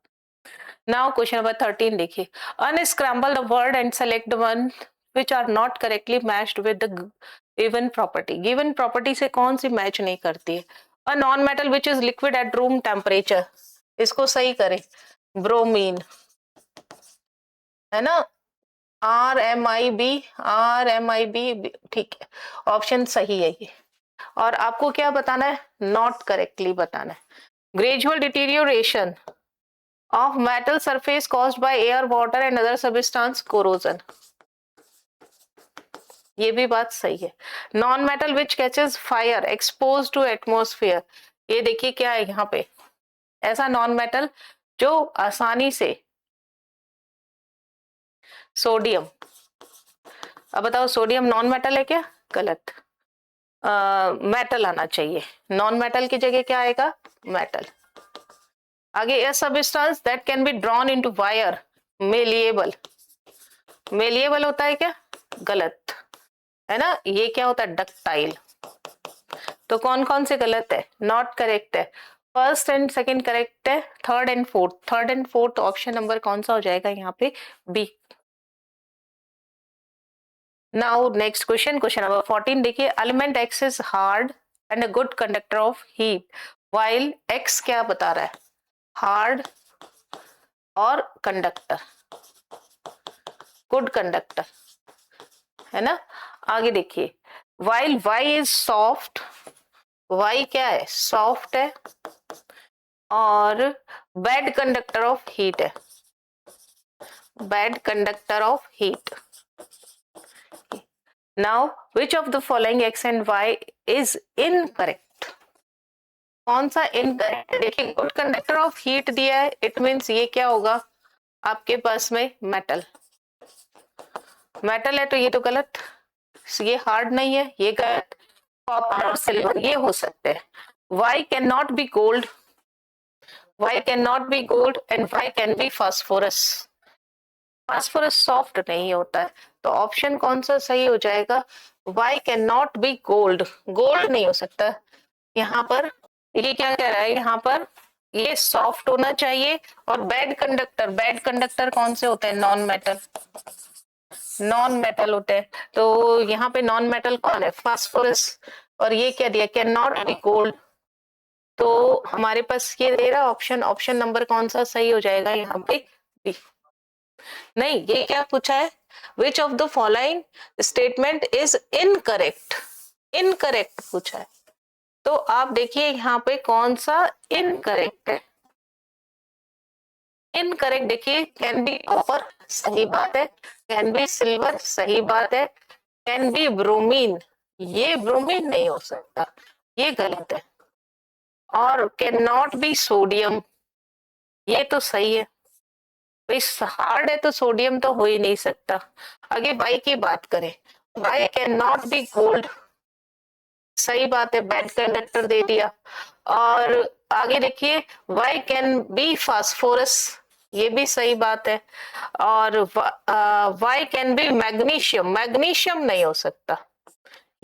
नाउ क्वेश्चन नंबर 13 देखिए, unscramble the word and select one which are not correctly matched with the given property. Given property से कौन सी मैच नहीं करती है? A non metal which is liquid at room temperature, इसको सही करें। ब्रोमीन है ना, RMIB, RMIB, ठीक है, ऑप्शन सही है ये। और आपको क्या बताना है? नॉट करेक्टली बताना है। Gradual deterioration of metal surface caused by air, water and other substance corrosion, ये भी बात सही है। Non metal which catches fire expose to atmosphere, ये देखिए क्या है यहाँ पे, ऐसा नॉन मेटल जो आसानी से, सोडियम। अब बताओ सोडियम नॉन मेटल है क्या? गलत, मेटल आना चाहिए, नॉन मेटल की जगह क्या आएगा? मेटल। आगे, ए substance that can be drawn into wire, malleable. Malleable होता है क्या? गलत है ना, ये क्या होता है? डक्टाइल। तो कौन कौन से गलत है? नॉट करेक्ट है, फर्स्ट एंड सेकंड करेक्ट है, third and fourth, third and fourth option number कौन सा हो जाएगा यहाँ पे? B. Now next question, question number 14 देखिए, element X is hard and a good conductor of heat, while X क्या बता रहा है? हार्ड और कंडक्टर, गुड कंडक्टर है ना। आगे देखिए, while Y is soft, Y क्या है? सॉफ्ट है, और बैड कंडक्टर ऑफ हीट है, bad conductor of heat. Now which of the following X and Y is incorrect, कौन सा इनकरेक्ट? देखिए गुड कंडक्टर ऑफ हीट दिया है, इट मींस ये क्या होगा आपके पास में? मेटल। मेटल है तो ये तो गलत, ये हार्ड नहीं है, ये गलत। कॉपर और सिल्वर ये हो सकते हैं। Y can not be gold, Y can not be gold, and Y can be phosphorus, phosphorus soft नहीं होता है, तो ऑप्शन कौन सा सही हो जाएगा? Y can not be gold, gold नहीं हो सकता यहाँ पर। ये क्या कह रहा है यहाँ पर? ये सॉफ्ट होना चाहिए, और बैड कंडक्टर, बैड कंडक्टर कौन से होते हैं? नॉन मेटल, नॉन मेटल होते हैं। तो यहाँ पे नॉन मेटल कौन है? फास्फोरस। और ये क्या दिया? कैन नॉट बी गोल्ड, तो हमारे पास ये दे रहा ऑप्शन, ऑप्शन नंबर कौन सा सही हो जाएगा यहाँ पे? बी। नहीं, ये क्या पूछा है? विच of the following statement is incorrect, incorrect पूछा है। तो आप देखिए यहाँ पे कौन सा इनकरेक्ट है। इनकरेक्ट देखिए, कैन बी कॉपर, सही बात है, कैन बी सिल्वर, सही बात है, कैन बी ब्रोमीन, ये ब्रोमीन नहीं हो सकता, ये गलत है, और कैन नॉट बी सोडियम, ये तो सही है। इस हार्ड है तो सोडियम तो हो ही नहीं सकता। आगे वाई की बात करें, Y can not be gold, सही बात है, बैड कंडक्टर दे दिया। और आगे देखिए, वाई कैन बी फास्फोरस, ये भी सही बात है। और Y can be magnesium, magnesium नहीं हो सकता,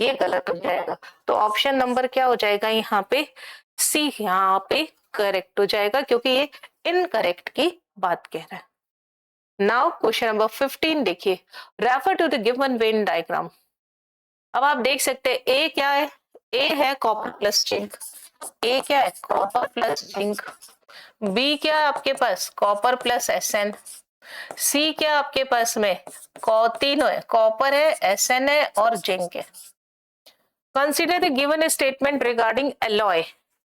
ये गलत हो जाएगा। तो ऑप्शन नंबर क्या हो जाएगा यहाँ पे? सी यहाँ पे करेक्ट हो जाएगा, क्योंकि ये इनकरेक्ट की बात कह रहा है। नाउ क्वेश्चन नंबर 15 देखिए, refer to the given venn diagram. अब आप देख सकते हैं ए क्या है? ए है कॉपर प्लस जिंक, ए क्या है? Copper plus zinc. बी क्या है आपके पास? Copper plus SN. सी क्या आपके पास में? तीनों है, कॉपर है, एसएन है और जिंक है। Consider the given statement regarding alloy,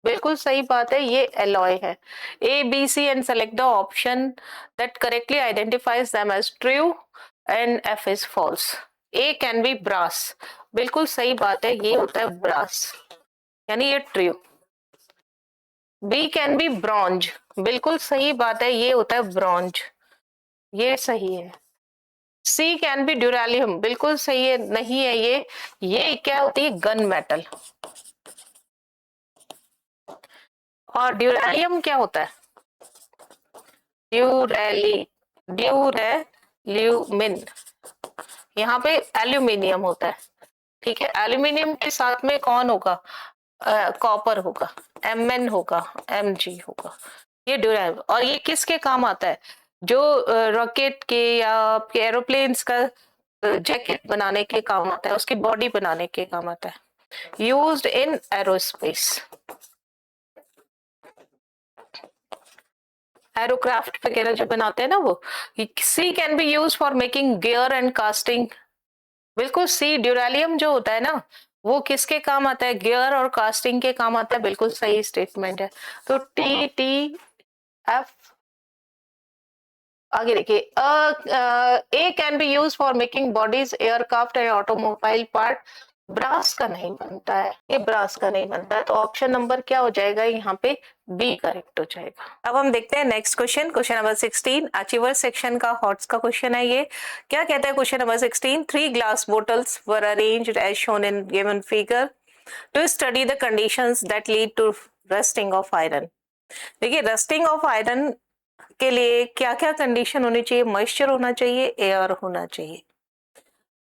बिल्कुल सही बात है, ये एलॉय है। A B C and select the option that correctly identifies them as true and F is false. A can be brass, बिल्कुल सही बात है, ये होता है ब्रास, यानी ये true. B can be bronze, बिल्कुल सही बात है, ये होता है ब्रॉन्ज, ये सही है। सी कैन बी ड्यूरालियम, बिल्कुल सही है, नहीं है ये क्या होती है, गन मेटल। और ड्यूरालियम क्या होता है, ड्यूरेली ड्यूरेल्यूमिन, यहाँ पे एल्यूमिनियम होता है। ठीक है, एल्यूमिनियम के साथ में कौन होगा, कॉपर होगा, Mn होगा, Mg होगा, ये ड्यूरेल। और ये किसके काम आता है, जो रॉकेट के या आपके एरोप्लेन्स का जैकेट बनाने के काम आता है, उसकी बॉडी बनाने के काम आता है, यूज्ड इन एरोस्पेस, एरोक्राफ्ट वगैरह जो बनाते हैं ना वो। C can be use for making gear and casting, बिल्कुल सी, ड्यूरालियम जो होता है ना, वो किसके काम आता है, गियर और कास्टिंग के काम आता है, बिल्कुल सही स्टेटमेंट है। तो टी टी एफ, आगे देखिए, A can be use for making bodies aircraft and automobile part, brass का नहीं बनता है, ये ब्रास का नहीं बनता है, तो ऑप्शन नंबर क्या हो जाएगा यहाँ पे, बी करेक्ट हो जाएगा। अब हम देखते हैं next question, question number 16, achiever section का हॉट्स का क्वेश्चन है ये। क्या कहता है question number 16, 3 glass bottles were arranged as shown in given figure to study the conditions that lead to rusting of iron. देखिए, रस्टिंग ऑफ आयरन के लिए क्या क्या कंडीशन होनी चाहिए, मॉइस्चर होना चाहिए, एयर होना चाहिए,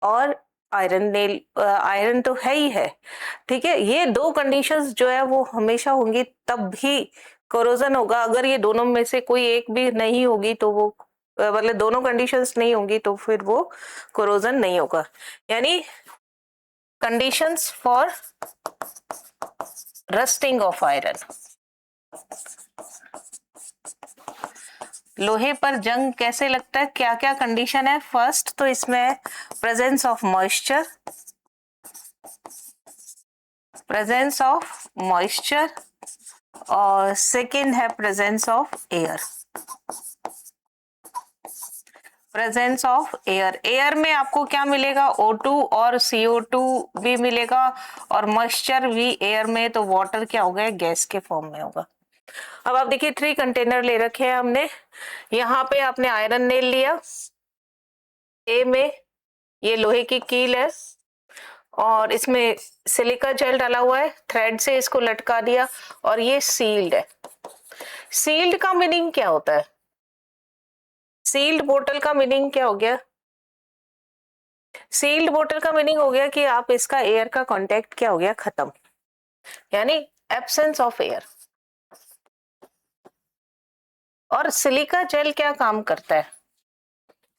और आयरन नेल, आयरन तो है ही है। ठीक है, ये दो कंडीशंस जो है वो हमेशा होंगी, तब भी कोरोजन होगा। अगर ये दोनों में से कोई एक भी नहीं होगी तो वो मतलब दोनों कंडीशंस नहीं होंगी तो फिर वो कोरोजन नहीं होगा। यानी conditions for rusting of iron, लोहे पर जंग कैसे लगता है, क्या क्या कंडीशन है। फर्स्ट तो इसमें presence of moisture, presence of moisture, और सेकेंड है presence of air, presence of air. Air में आपको क्या मिलेगा, O2 और CO2 भी मिलेगा, और मॉइस्चर भी एयर में, तो वाटर क्या होगा, गैस के फॉर्म में होगा। अब आप देखिए 3 कंटेनर ले रखे हैं हमने, यहाँ पे आपने आयरन नेल लिया, ए में ये लोहे की कील है, और इसमें सिलिका जेल डाला हुआ है, थ्रेड से इसको लटका दिया, और ये सील्ड है। सील्ड का मीनिंग क्या होता है, सील्ड बोतल का मीनिंग क्या हो गया, सील्ड बोतल का मीनिंग हो गया कि आप इसका एयर का कांटेक्ट क्या हो गया, खत्म, यानी एब्सेंस ऑफ एयर। और सिलिका जेल क्या काम करता है,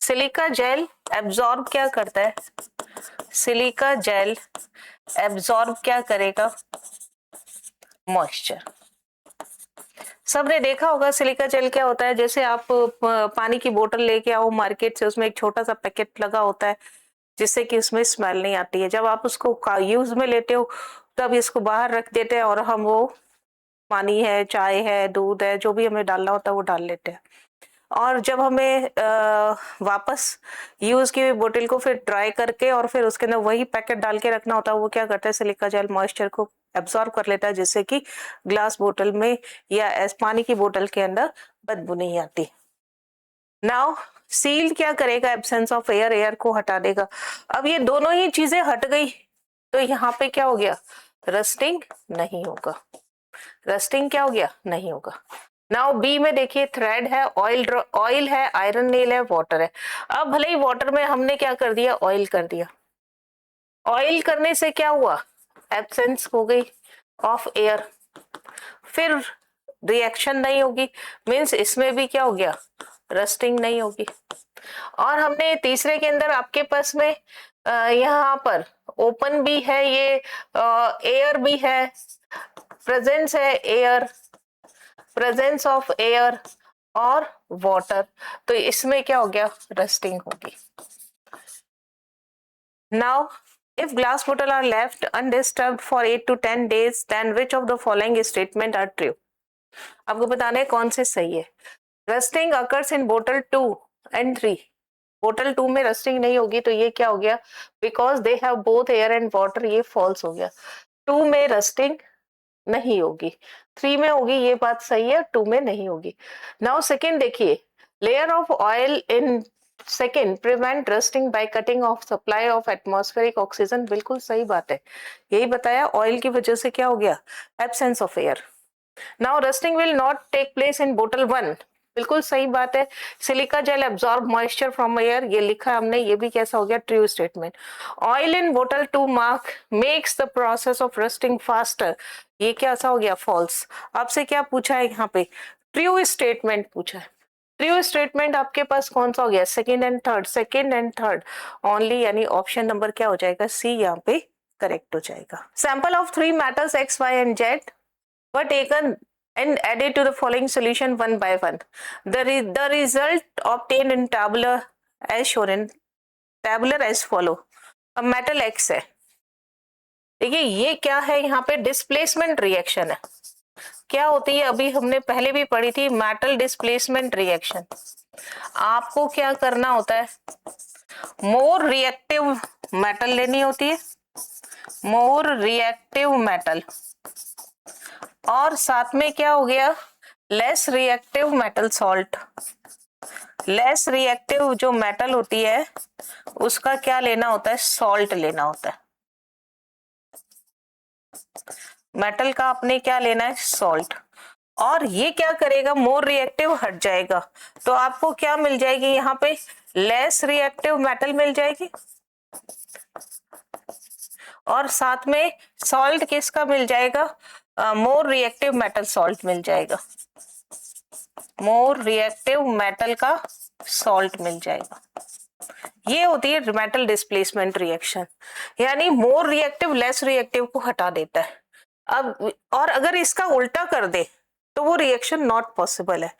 सिलिका जेल एब्जॉर्ब क्या करता है, सिलिका जेल एब्जॉर्ब क्या करेगा, मॉइस्चर। सबने देखा होगा सिलिका जेल क्या होता है, जैसे आप पानी की बोतल लेके आओ मार्केट से, उसमें एक छोटा सा पैकेट लगा होता है जिससे कि उसमें स्मेल नहीं आती है। जब आप उसको यूज में लेते हो तब इसको बाहर रख देते हैं, और हम वो पानी है, चाय है, दूध है, जो भी हमें डालना होता है वो डाल लेते हैं। और जब हमें वापस यूज की हुई बोतल को फिर ड्राई करके और फिर उसके अंदर वही पैकेट डाल के रखना होता है, वो क्या करता है, सिलिका जेल मॉइस्चर को एब्सॉर्ब कर लेता है, जिससे कि ग्लास बोतल में या पानी की बोतल के अंदर बदबू नहीं आती। नाउ सील्ड क्या करेगा, एब्सेंस ऑफ एयर, एयर को हटा देगा। अब ये दोनों ही चीजें हट गई तो यहाँ पे क्या हो गया, रस्टिंग नहीं होगा, रस्टिंग क्या हो गया, नहीं होगा। नाउ बी में देखिए, थ्रेड है, ऑयल है, आयरन नेल है, वाटर है। अब भले ही वाटर में हमने क्या कर दिया, ऑयल कर दिया, ऑयल करने से क्या हुआ, एब्सेंस हो गई ऑफ एयर, फिर रिएक्शन नहीं होगी, मीन्स इसमें भी क्या हो गया, रस्टिंग नहीं होगी। और हमने तीसरे के अंदर आपके पास में यहाँ पर ओपन भी है, ये एयर भी है, प्रेजेंस है एयर, प्रेजेंस ऑफ एयर और वाटर, तो इसमें क्या हो गया, रस्टिंग होगी। Now If glass bottle are left undisturbed for 8 to 10 days, then which of the following statement are true? आपको बताना है कौन से सही है। रस्टिंग अकर्स इन बोतल 2 and 3। बोतल 2 में रस्टिंग नहीं होगी तो ये क्या हो गया, because they have both air and water, ये फॉल्स हो गया। 2 में रस्टिंग नहीं होगी, 3 में होगी, ये बात सही है, 2 में नहीं होगी। नाउ सेकेंड देखिए, layer of oil in second prevent rusting by cutting of supply of atmospheric oxygen, बिल्कुल सही बात है, यही बताया, ऑयल की वजह से क्या हो गया, absence of air. Now rusting will not take place in बोतल 1, बिल्कुल सही बात है। Silica gel absorb moisture from air, ये लिखा हमने, ये भी कैसा हो गया, ट्रू स्टेटमेंट। ऑयल इन बोतल 2 mark makes the process of rusting faster, ये कैसा हो गया, फॉल्स। आपसे क्या पूछा है यहाँ पे, ट्रू स्टेटमेंट पूछा है। ट्रू स्टेटमेंट आपके पास कौन सा हो गया, second and third, second and third only, यानी ऑप्शन नंबर क्या हो जाएगा, सी यहाँ पे करेक्ट हो जाएगा। Sample of 3 metals X Y and Z were taken and added to the following solution one by one. The result obtained in tabular as shown in tabular as follow. अब metal X है, देखिए ये क्या है, यहाँ पे displacement reaction है। क्या होती है, अभी हमने पहले भी पढ़ी थी, मेटल डिस्प्लेसमेंट रिएक्शन। आपको क्या करना होता है, मोर रिएक्टिव मेटल लेनी होती है, मोर रिएक्टिव मेटल, और साथ में क्या हो गया, less reactive metal salt. Less reactive जो मेटल होती है उसका क्या लेना होता है, सॉल्ट लेना होता है। मेटल का आपने क्या लेना है, सॉल्ट, और ये क्या करेगा, मोर रिएक्टिव हट जाएगा, तो आपको क्या मिल जाएगी, यहाँ पे लेस रिएक्टिव मेटल मिल जाएगी, और साथ में सॉल्ट किसका मिल जाएगा, मोर रिएक्टिव मेटल सॉल्ट मिल जाएगा, मोर रिएक्टिव मेटल का सॉल्ट मिल जाएगा। ये होती है मेटल डिस्प्लेसमेंट रिएक्शन, यानी मोर रिएक्टिव लेस रिएक्टिव को हटा देता है। अब और अगर इसका उल्टा कर दे तो वो रिएक्शन नॉट पॉसिबल है।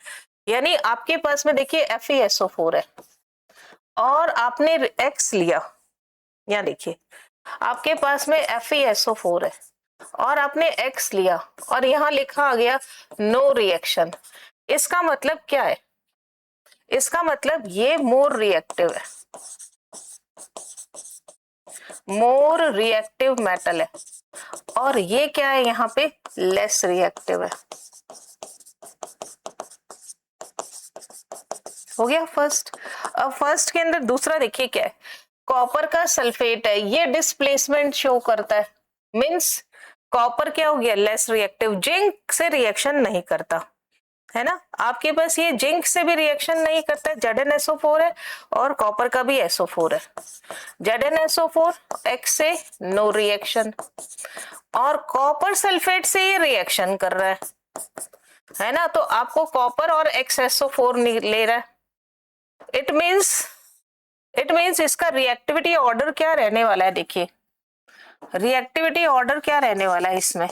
यानी आपके पास में देखिए FeSO4 है और आपने X लिया, यहाँ देखिए आपके पास में FeSO4 है और आपने X लिया और यहाँ लिखा आ गया नो रिएक्शन। इसका मतलब क्या है, इसका मतलब ये मोर रिएक्टिव है, मोर रिएक्टिव मेटल है, और ये क्या है, यहाँ पे लेस रिएक्टिव है। हो गया फर्स्ट। अब फर्स्ट के अंदर दूसरा देखिए क्या है, कॉपर का सल्फेट है, ये डिस्प्लेसमेंट शो करता है, मींस कॉपर क्या हो गया, लेस रिएक्टिव, जिंक से रिएक्शन नहीं करता है ना। आपके पास ये जिंक से भी रिएक्शन नहीं करता है, ZnSO4 है और कॉपर का भी SO4 है। ZnSO4 X से नो रिएक्शन, और कॉपर सल्फेट से ये रिएक्शन कर रहा है ना, तो आपको कॉपर और XSO4 ले रहा है। इट मीन्स इसका रिएक्टिविटी ऑर्डर क्या रहने वाला है, देखिए रिएक्टिविटी ऑर्डर क्या रहने वाला है इसमें,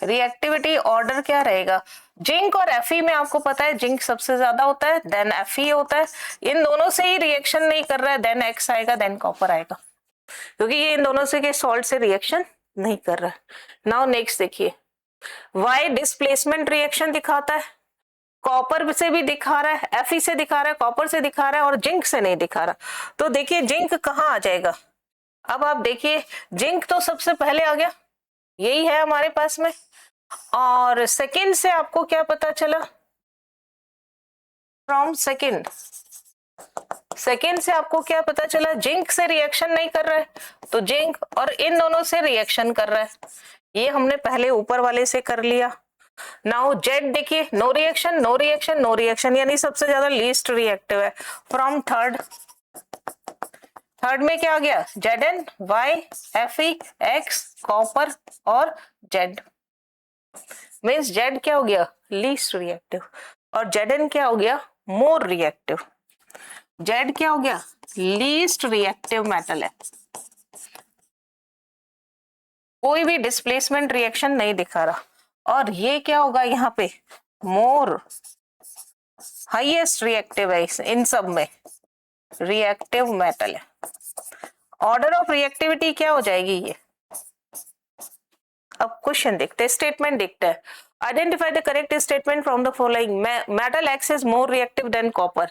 रिएक्टिविटी ऑर्डर क्या रहेगा, जिंक और Fe में आपको पता है जिंक सबसे ज्यादा होता है, देन Fe होता है, इन दोनों से ही रिएक्शन नहीं कर रहा है, देन X आएगा, देन कॉपर आएगा, क्योंकि ये इन दोनों से के सॉल्ट से रिएक्शन नहीं कर रहा है। नाउ नेक्स्ट देखिए, Y डिस्प्लेसमेंट रिएक्शन दिखाता है, कॉपर से भी दिखा रहा है, Fe से दिखा रहा है, कॉपर से दिखा रहा है और जिंक से नहीं दिखा रहा, तो देखिए जिंक कहाँ आ जाएगा। अब आप देखिए जिंक तो सबसे पहले आ गया, यही है हमारे पास में, और सेकंड से आपको क्या पता चला, फ्रॉम सेकंड से आपको क्या पता चला, जिंक से रिएक्शन नहीं कर रहा है, तो जिंक और इन दोनों से रिएक्शन कर रहा है, ये हमने पहले ऊपर वाले से कर लिया। नाउ जेड देखिए, no reaction no reaction no reaction, यानी सबसे ज्यादा लीस्ट रिएक्टिव है। फ्रॉम थर्ड में क्या आ गया, Zn, Y, Fe, X, copper और Z, मीन्स Z क्या हो गया, लीस्ट रिएक्टिव, और Zn क्या हो गया, मोर रिएक्टिव। Z क्या हो गया, लीस्ट रिएक्टिव मेटल है, कोई भी डिस्प्लेसमेंट रिएक्शन नहीं दिखा रहा, और ये क्या होगा यहाँ पे, मोर हाईएस्ट रिएक्टिव है इन सब में, रिएक्टिव मेटल है। ऑर्डर ऑफ रिएक्टिविटी क्या हो जाएगी ये? अब क्वेश्चन देखते हैं, स्टेटमेंट देखते हैं। Identify the correct statement from the following. Metal x is more reactive than copper.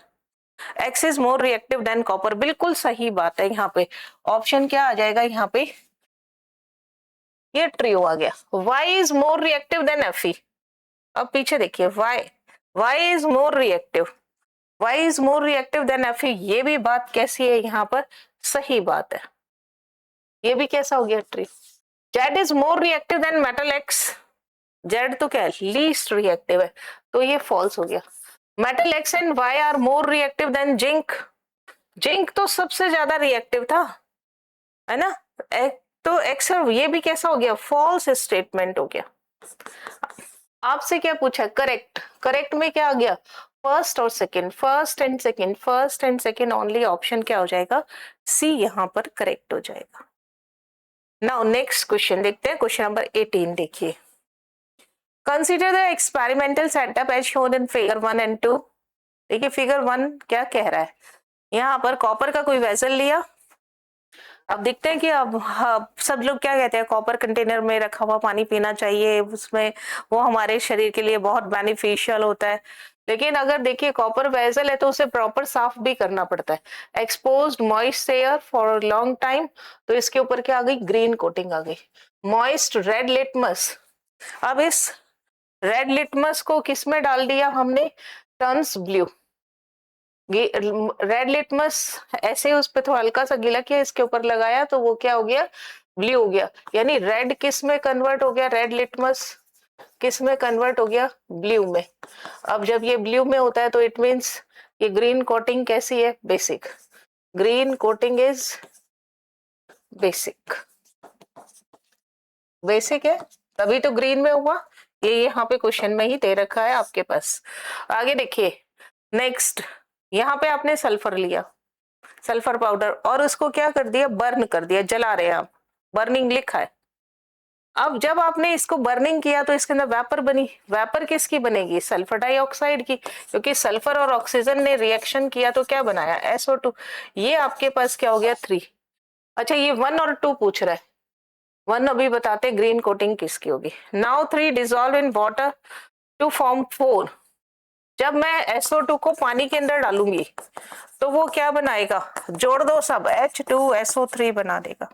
X is more reactive than copper, बिल्कुल सही बात है। यहाँ पे ऑप्शन क्या आ जाएगा? यहाँ पे ये ट्रियो आ गया। Y is more reactive than F. अब पीछे देखिए, Y is more reactive, Y is more reactive than F. ये भी बात कैसी है? यहाँ पर सही बात है। ये भी कैसा हो गया? Tree. Z is more reactive then metal x. Z तो क्या है? लीस्ट रिएक्टिव है, तो ये फॉल्स हो गया। Metal X and Y are more reactive than zinc. Zinc तो सबसे ज्यादा रिएक्टिव था, है ना? तो एक्स, ये भी कैसा हो गया? फॉल्स स्टेटमेंट हो गया। आपसे क्या पूछा? करेक्ट। करेक्ट में क्या आ गया? फर्स्ट और second, first and second, first and second only. Option क्या हो जाएगा? सी यहाँ पर करेक्ट हो जाएगा। नाउ नेक्स्ट क्वेश्चन देखते हैं, क्वेश्चन नंबर 18 देखिए। Consider the experimental setup as shown in figure 1 and 2। देखिए फिगर 1 क्या कह रहा है? यहाँ पर कॉपर का कोई वेसल लिया। अब देखते हैं कि अब सब लोग क्या कहते हैं, कॉपर कंटेनर में रखा हुआ पानी पीना चाहिए, उसमें वो हमारे शरीर के लिए बहुत बेनिफिशियल होता है। लेकिन अगर देखिए कॉपर वेसल है तो उसे प्रॉपर साफ भी करना पड़ता है। Exposed moist air for long time, तो इसके ऊपर क्या आ गई? ग्रीन कोटिंग आ गई। Moist red litmus. अब इस रेड लिटमस को किस में डाल दिया हमने? Turns blue. रेड लिटमस ऐसे उस पे थोड़ा हल्का सा गीला किया, इसके ऊपर लगाया तो वो क्या हो गया? ब्लू हो गया। यानी रेड किस में कन्वर्ट हो गया? रेड लिटमस किस में कन्वर्ट हो गया? ब्लू में। अब जब ये ब्लू में होता है तो इट मींस ये ग्रीन कोटिंग कैसी है? Basic. Green coating is basic. Basic है तभी तो ग्रीन में हुआ। ये यहाँ पे क्वेश्चन में ही दे रखा है आपके पास। आगे देखिए नेक्स्ट, यहाँ पे आपने सल्फर लिया, सल्फर पाउडर, और उसको क्या कर दिया? बर्न कर दिया, जला रहे हैं आप। बर्निंग लिखा है। अब जब आपने इसको बर्निंग किया तो इसके अंदर वेपर बनी। वेपर किसकी बनेगी? सल्फर डाइऑक्साइड की, क्योंकि सल्फर और ऑक्सीजन ने रिएक्शन किया तो क्या बनाया? SO2। ये आपके पास क्या हो गया? 3। अच्छा ये 1 और 2 पूछ रहा है। 1 अभी बताते ग्रीन कोटिंग किसकी होगी। Now 3 dissolve in water to form 4। जब मैं SO2 को पानी के अंदर डालूंगी तो वो क्या बनाएगा? जोड़ दो सब, H2SO3 बना देगा।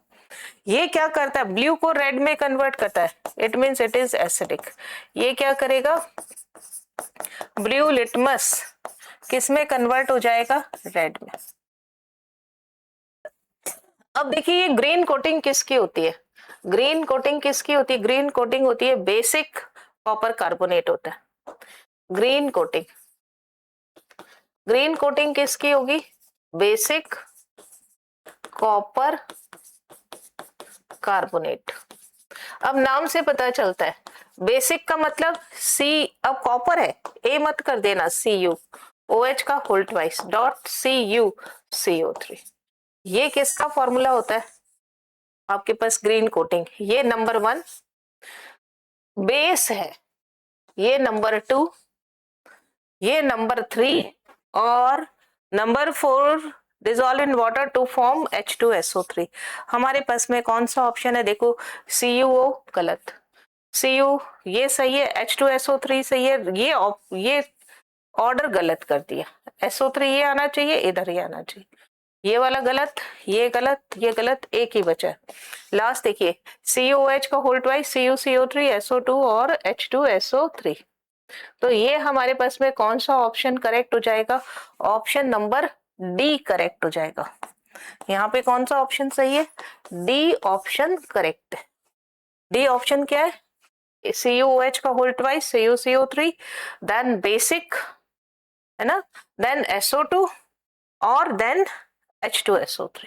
ये क्या करता है? ब्लू को रेड में कन्वर्ट करता है, it means it is acidic. ये क्या करेगा? ब्लू लिटमस किस में कन्वर्ट हो जाएगा? रेड में। अब देखिए ये ग्रीन कोटिंग किसकी होती है? ग्रीन कोटिंग किसकी होती है? ग्रीन कोटिंग होती है बेसिक कॉपर कार्बोनेट होता है ग्रीन कोटिंग। ग्रीन कोटिंग किसकी होगी? Basic copper carbonate. अब नाम से पता चलता है बेसिक का मतलब सी, अब कॉपर है ए मत कर देना, Cu, OH का होल ट्वाइस डॉट CuCO3। ये किसका फॉर्मूला होता है आपके पास? Green coating. ये नंबर 1 बेस है, ये नंबर 2, ये नंबर 3, और number 4 dissolve in water to form H2SO3। हमारे पास में कौन सा ऑप्शन है? देखो CuO गलत, Cu ये सही है, H2SO3 सही है। ये ऑर्डर गलत कर दिया। SO3 ये आना चाहिए, इधर ही आना चाहिए। ये वाला गलत, ये गलत, ये गलत, एक ही बचा है लास्ट। देखिए COH का होल ट्वाइस CuCO3 SO2 और H2SO3। तो ये हमारे पास में कौन सा ऑप्शन करेक्ट हो जाएगा? ऑप्शन नंबर डी करेक्ट हो जाएगा। यहाँ पे कौन सा ऑप्शन सही है? डी ऑप्शन करेक्ट है। डी ऑप्शन क्या है? CuOH का whole twice CuCO3, then basic, है ना, देन SO2 और देन H2SO3,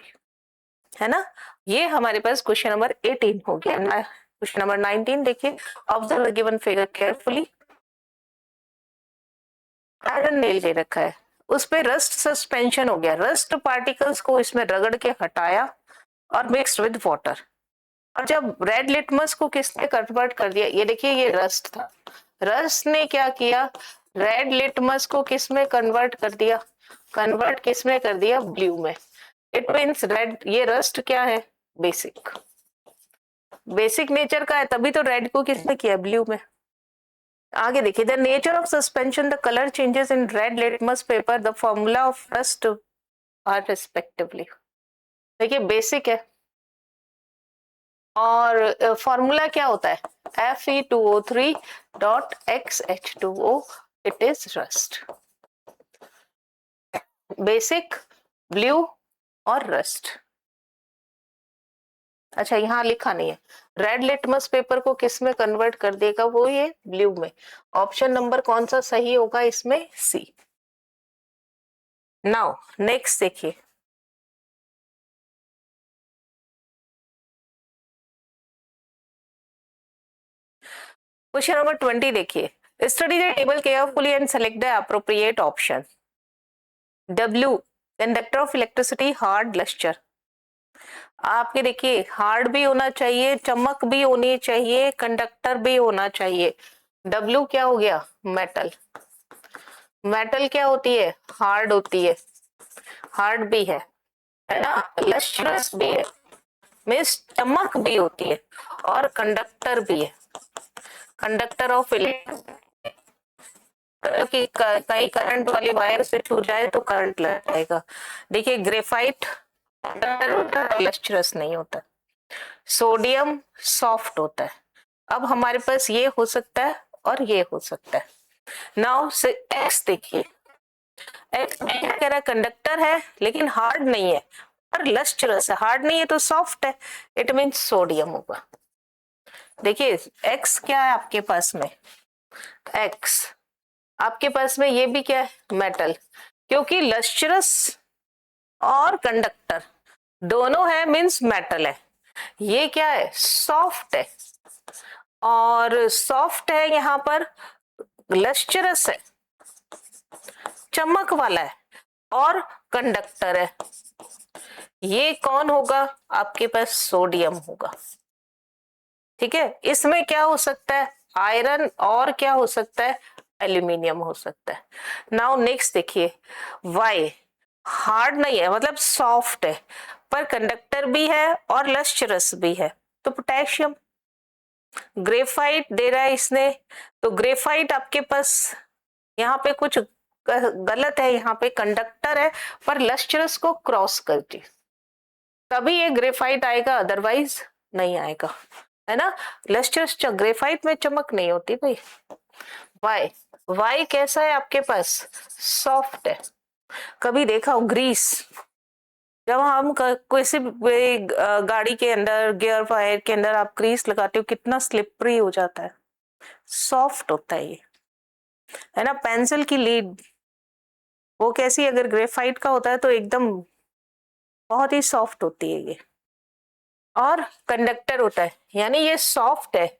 है ना। ये हमारे पास क्वेश्चन नंबर 18 हो गया। क्वेश्चन नंबर 19 देखिए। Observe the given figure carefully. Iron nail दे रखा है, उस पे रस्ट सस्पेंशन हो गया। रस्ट पार्टिकल्स को इसमें रगड़ के हटाया और मिक्स्ड विद वाटर। और जब रेड लिटमस को किसने कन्वर्ट कर दिया? ये देखिए ये रस्ट था, रस्ट ने क्या किया? रेड लिटमस को किस में कन्वर्ट कर दिया? कन्वर्ट किस में कर दिया? ब्लू में। इट मीन्स रेड, ये रस्ट क्या है, बेसिक, बेसिक नेचर का है, तभी तो रेड को किसने किया, ब्लू में। आगे देखिए, the nature of suspension, the colour changes in red litmus paper, the formula of rust are respectively. देखिए बेसिक है और फॉर्मूला क्या होता है, Fe2O3.XH2O, it is rust. Basic, blue और रस्ट। अच्छा यहाँ लिखा नहीं है, रेड लिटमस पेपर को किस में कन्वर्ट कर देगा, वो ये ब्लू में। ऑप्शन नंबर कौन सा सही होगा इसमें, सी। नाउ नेक्स्ट देखिए, क्वेश्चन नंबर 20 देखिए, study the table carefully and select the appropriate option. W, conductor of electricity, hard, lustre. आपके देखिए हार्ड भी होना चाहिए, चमक भी होनी चाहिए, कंडक्टर भी होना चाहिए। डब्ल्यू क्या हो गया, मेटल। मेटल क्या होती है, हार्ड होती है, हार्ड भी है ना, लस्ट्रस भी है, मीन्स चमक भी होती है, और कंडक्टर भी है, कंडक्टर ऑफ इलेक्ट्रिसिटी, कि कहीं करंट वाली वायर से छू जाए तो करंट लग जाएगा। देखिए ग्रेफाइट कंडक्टर होता है, लस्ट्रस नहीं होता। सोडियम सॉफ्ट होता है। अब हमारे पास ये हो सकता है और ये हो सकता है। नाउ से एक्स देखिए, एक्स कह रहा कंडक्टर है लेकिन हार्ड नहीं है, और लस्ट्रस है, हार्ड नहीं है तो सॉफ्ट है, इट मीन्स सोडियम होगा। देखिए एक्स क्या है आपके पास में, एक्स आपके पास में, ये भी क्या है, मेटल, क्योंकि लस्ट्रस और कंडक्टर दोनों है मीन्स मेटल है। ये क्या है, सॉफ्ट है, और सॉफ्ट है यहाँ पर, लस्ट्रस है, चमक वाला है, और कंडक्टर है। ये कौन होगा आपके पास, सोडियम होगा। ठीक है, इसमें क्या हो सकता है, आयरन, और क्या हो सकता है, एल्यूमिनियम हो सकता है। नाउ नेक्स्ट देखिए, वाई हार्ड नहीं है मतलब सॉफ्ट है, पर कंडक्टर भी है और लस्ट्रस भी है, तो पोटेशियम। ग्रेफाइट दे रहा है इसने, तो ग्रेफाइट आपके पास यहाँ पे कुछ गलत है, यहाँ पे कंडक्टर है पर लस्ट्रस को क्रॉस करती, तभी ये ग्रेफाइट आएगा, अदरवाइज नहीं आएगा, है ना। लस्ट्रस ग्रेफाइट में चमक नहीं होती भाई। वाई, वाई कैसा है आपके पास, सॉफ्ट है। कभी देखा हो ग्रीस, जब हम किसी गाड़ी के अंदर, गियर वायर के अंदर आप ग्रीस लगाते हो, कितना स्लिपरी हो जाता है, सॉफ्ट होता है ये, है ना। पेंसिल की लीड वो कैसी, अगर ग्रेफाइट का होता है तो एकदम बहुत ही सॉफ्ट होती है ये, और कंडक्टर होता है, यानी ये सॉफ्ट है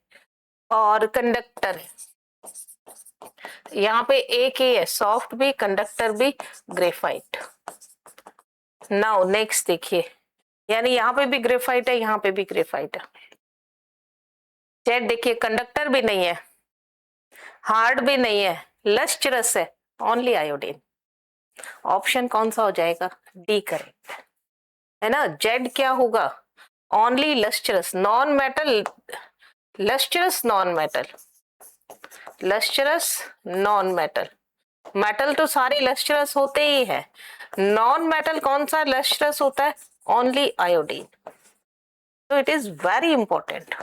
और कंडक्टर है। यहाँ पे एक ही है, सॉफ्ट भी कंडक्टर भी, ग्रेफाइट। नाउ नेक्स्ट देखिए, यानी यहाँ पे भी ग्रेफाइट है, यहाँ पे भी ग्रेफाइट है। जेड देखिए, कंडक्टर भी नहीं है, हार्ड भी नहीं है, लस्ट्रस है, ओनली आयोडीन। ऑप्शन कौन सा हो जाएगा, डी करेक्ट, है ना। जेड क्या होगा, only lustrous, non metal, lustrous non metal, lustrous non metal. Metal तो सारे लस्ट्रस होते ही है, नॉन मेटल कौन सा लस्ट्रस होता है, ओनली आयोडीन। तो it is very important,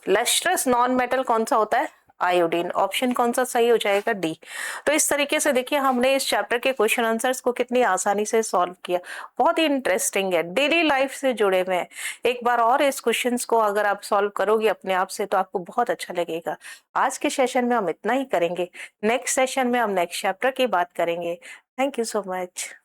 lustrous non metal कौन सा होता है, आयोडीन। ऑप्शन कौन सा सही हो जाएगा, डी। तो इस तरीके से देखिए हमने इस चैप्टर के क्वेश्चन आंसर्स को कितनी आसानी से सॉल्व किया, बहुत ही इंटरेस्टिंग है, डेली लाइफ से जुड़े हुए हैं। एक बार और इस क्वेश्चंस को अगर आप सॉल्व करोगे अपने आप से तो आपको बहुत अच्छा लगेगा। आज के सेशन में हम इतना ही करेंगे, नेक्स्ट सेशन में हम नेक्स्ट चैप्टर की बात करेंगे। Thank you so much.